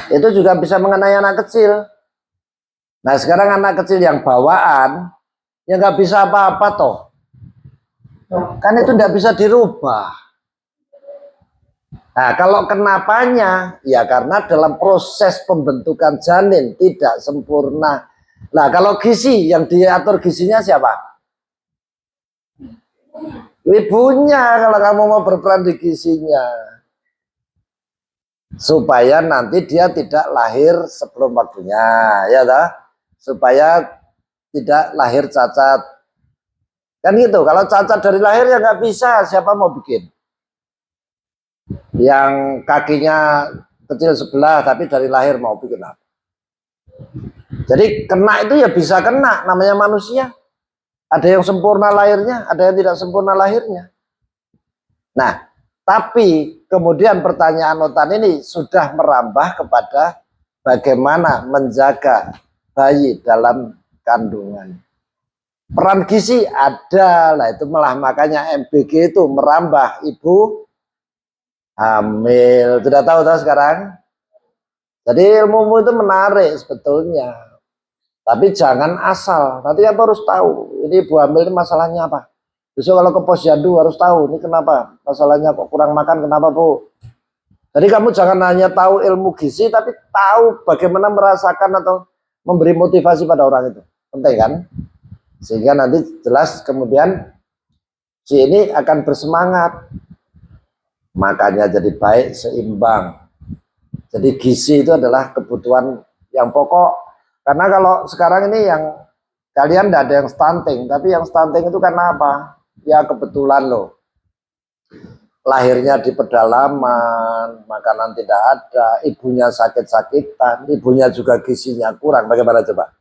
Itu juga bisa mengenai anak kecil. Nah sekarang anak kecil yang bawaan, ya nggak bisa apa-apa toh. Kan itu tidak bisa dirubah. Nah kalau kenapanya, ya karena dalam proses pembentukan janin tidak sempurna. Nah kalau gizi, yang diatur gizinya siapa? Ibunya kalau kamu mau berperan di gizinya. Supaya nanti dia tidak lahir sebelum waktunya, ya toh? Supaya tidak lahir cacat. Kan gitu, kalau cacat dari lahir ya nggak bisa, siapa mau bikin? Yang kakinya kecil sebelah tapi dari lahir mau bikin apa? Jadi kena itu ya bisa kena, namanya manusia. Ada yang sempurna lahirnya, ada yang tidak sempurna lahirnya. Nah, tapi kemudian pertanyaan Otan ini sudah merambah kepada bagaimana menjaga bayi dalam kandungan. Peran gizi ada, lah itu malah makanya MBG itu merambah ibu hamil. Sudah tahu sekarang? Jadi ilmu itu menarik sebetulnya. Tapi jangan asal. Nanti kamu harus tahu. Ini ibu hamil ini masalahnya apa. Besok kalau ke posyandu harus tahu. Ini kenapa? Masalahnya kok kurang makan. Kenapa bu? Jadi kamu jangan hanya tahu ilmu gizi. Tapi tahu bagaimana merasakan atau memberi motivasi pada orang itu. Penting kan? Sehingga nanti jelas kemudian si ini akan bersemangat. Makanya jadi baik, seimbang. Jadi gizi itu adalah kebutuhan yang pokok. Karena kalau sekarang ini yang kalian tidak ada yang stunting, tapi yang stunting itu karena apa? Ya kebetulan loh. Lahirnya di pedalaman, makanan tidak ada, ibunya sakit-sakitan, ibunya juga gizinya kurang. Bagaimana coba?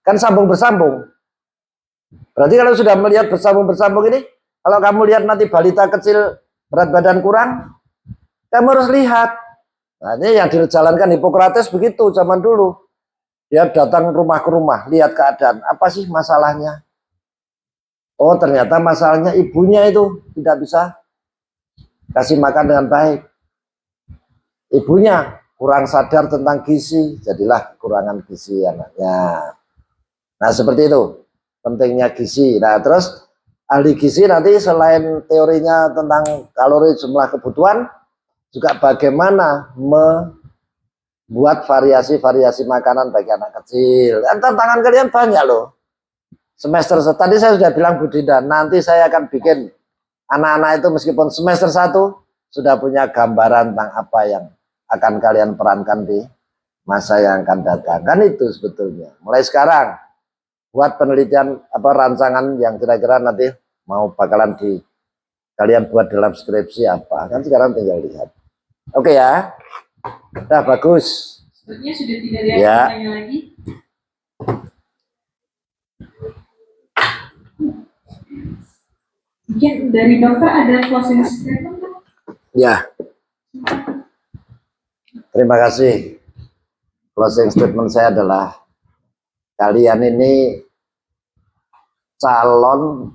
Kan sambung bersambung. Berarti kalau sudah melihat bersambung-bersambung ini, kalau kamu lihat nanti balita kecil berat badan kurang, kamu harus lihat. Nah ini yang dijalankan Hippocrates begitu zaman dulu. Dia datang rumah ke rumah, lihat keadaan. Apa sih masalahnya? Oh ternyata masalahnya ibunya itu tidak bisa kasih makan dengan baik. Ibunya kurang sadar tentang gizi, jadilah kekurangan gizi anaknya. Nah seperti itu pentingnya gizi. Nah terus ahli gizi nanti selain teorinya tentang kalori jumlah kebutuhan, juga bagaimana buat variasi-variasi makanan bagi anak kecil. Dan tantangan kalian banyak loh. Tadi saya sudah bilang Bu Dinda, nanti saya akan bikin anak-anak itu meskipun semester 1 sudah punya gambaran tentang apa yang akan kalian perankan di masa yang akan datang. Kan itu sebetulnya. Mulai sekarang buat penelitian rancangan yang kira-kira nanti mau bakalan kalian buat dalam skripsi apa. Kan sekarang tinggal lihat. Oke ya. Udah bagus. Sepertinya sudah tidak ada Ya. pertanyaan lagi. Mungkin dari dokter ada closing statement, Dok? Ya. Terima kasih. Closing statement saya adalah kalian ini calon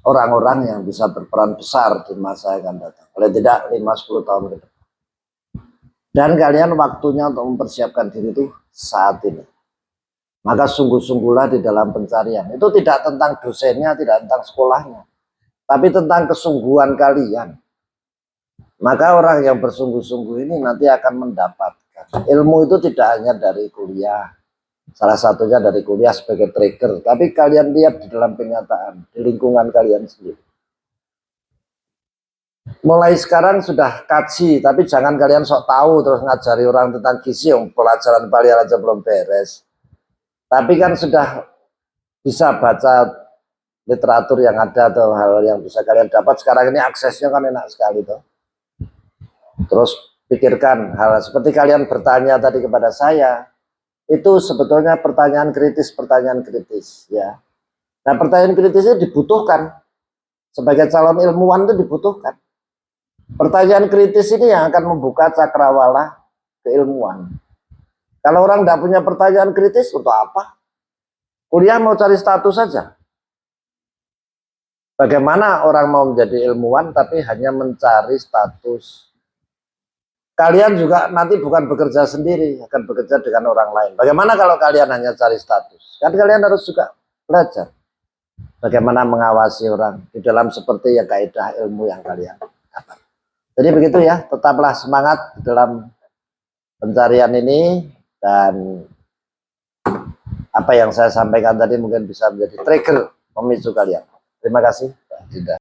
orang-orang yang bisa berperan besar di masa yang akan datang. Oleh tidak 5-10 tahun ke depan. Dan kalian waktunya untuk mempersiapkan diri itu saat ini. Maka sungguh-sungguhlah di dalam pencarian. Itu tidak tentang dosennya, tidak tentang sekolahnya. Tapi tentang kesungguhan kalian. Maka orang yang bersungguh-sungguh ini nanti akan mendapatkan. Ilmu itu tidak hanya dari kuliah. Salah satunya dari kuliah sebagai trigger. Tapi kalian lihat di dalam kenyataan. Di lingkungan kalian sendiri. Mulai sekarang sudah kaji. Tapi jangan kalian sok tahu terus ngajari orang tentang gizi. Pelajaran kalian aja belum beres. Tapi kan sudah bisa baca literatur yang ada atau hal yang bisa kalian dapat. Sekarang ini aksesnya kan enak sekali tuh. Terus pikirkan hal seperti kalian bertanya tadi kepada saya, itu sebetulnya pertanyaan kritis ya. Nah, pertanyaan kritis itu dibutuhkan sebagai calon ilmuwan, itu dibutuhkan. Pertanyaan kritis ini yang akan membuka cakrawala keilmuan. Kalau orang tidak punya pertanyaan kritis, untuk apa? Kuliah mau cari status saja. Bagaimana orang mau menjadi ilmuwan tapi hanya mencari status? Kalian juga nanti bukan bekerja sendiri, akan bekerja dengan orang lain. Bagaimana kalau kalian hanya cari status? Kan kalian harus juga belajar bagaimana mengawasi orang di dalam seperti yang kaidah ilmu yang kalian dapat. Jadi begitu ya, tetaplah semangat dalam pencarian ini, dan apa yang saya sampaikan tadi mungkin bisa menjadi trigger memicu kalian. Terima kasih, Pak Dinda.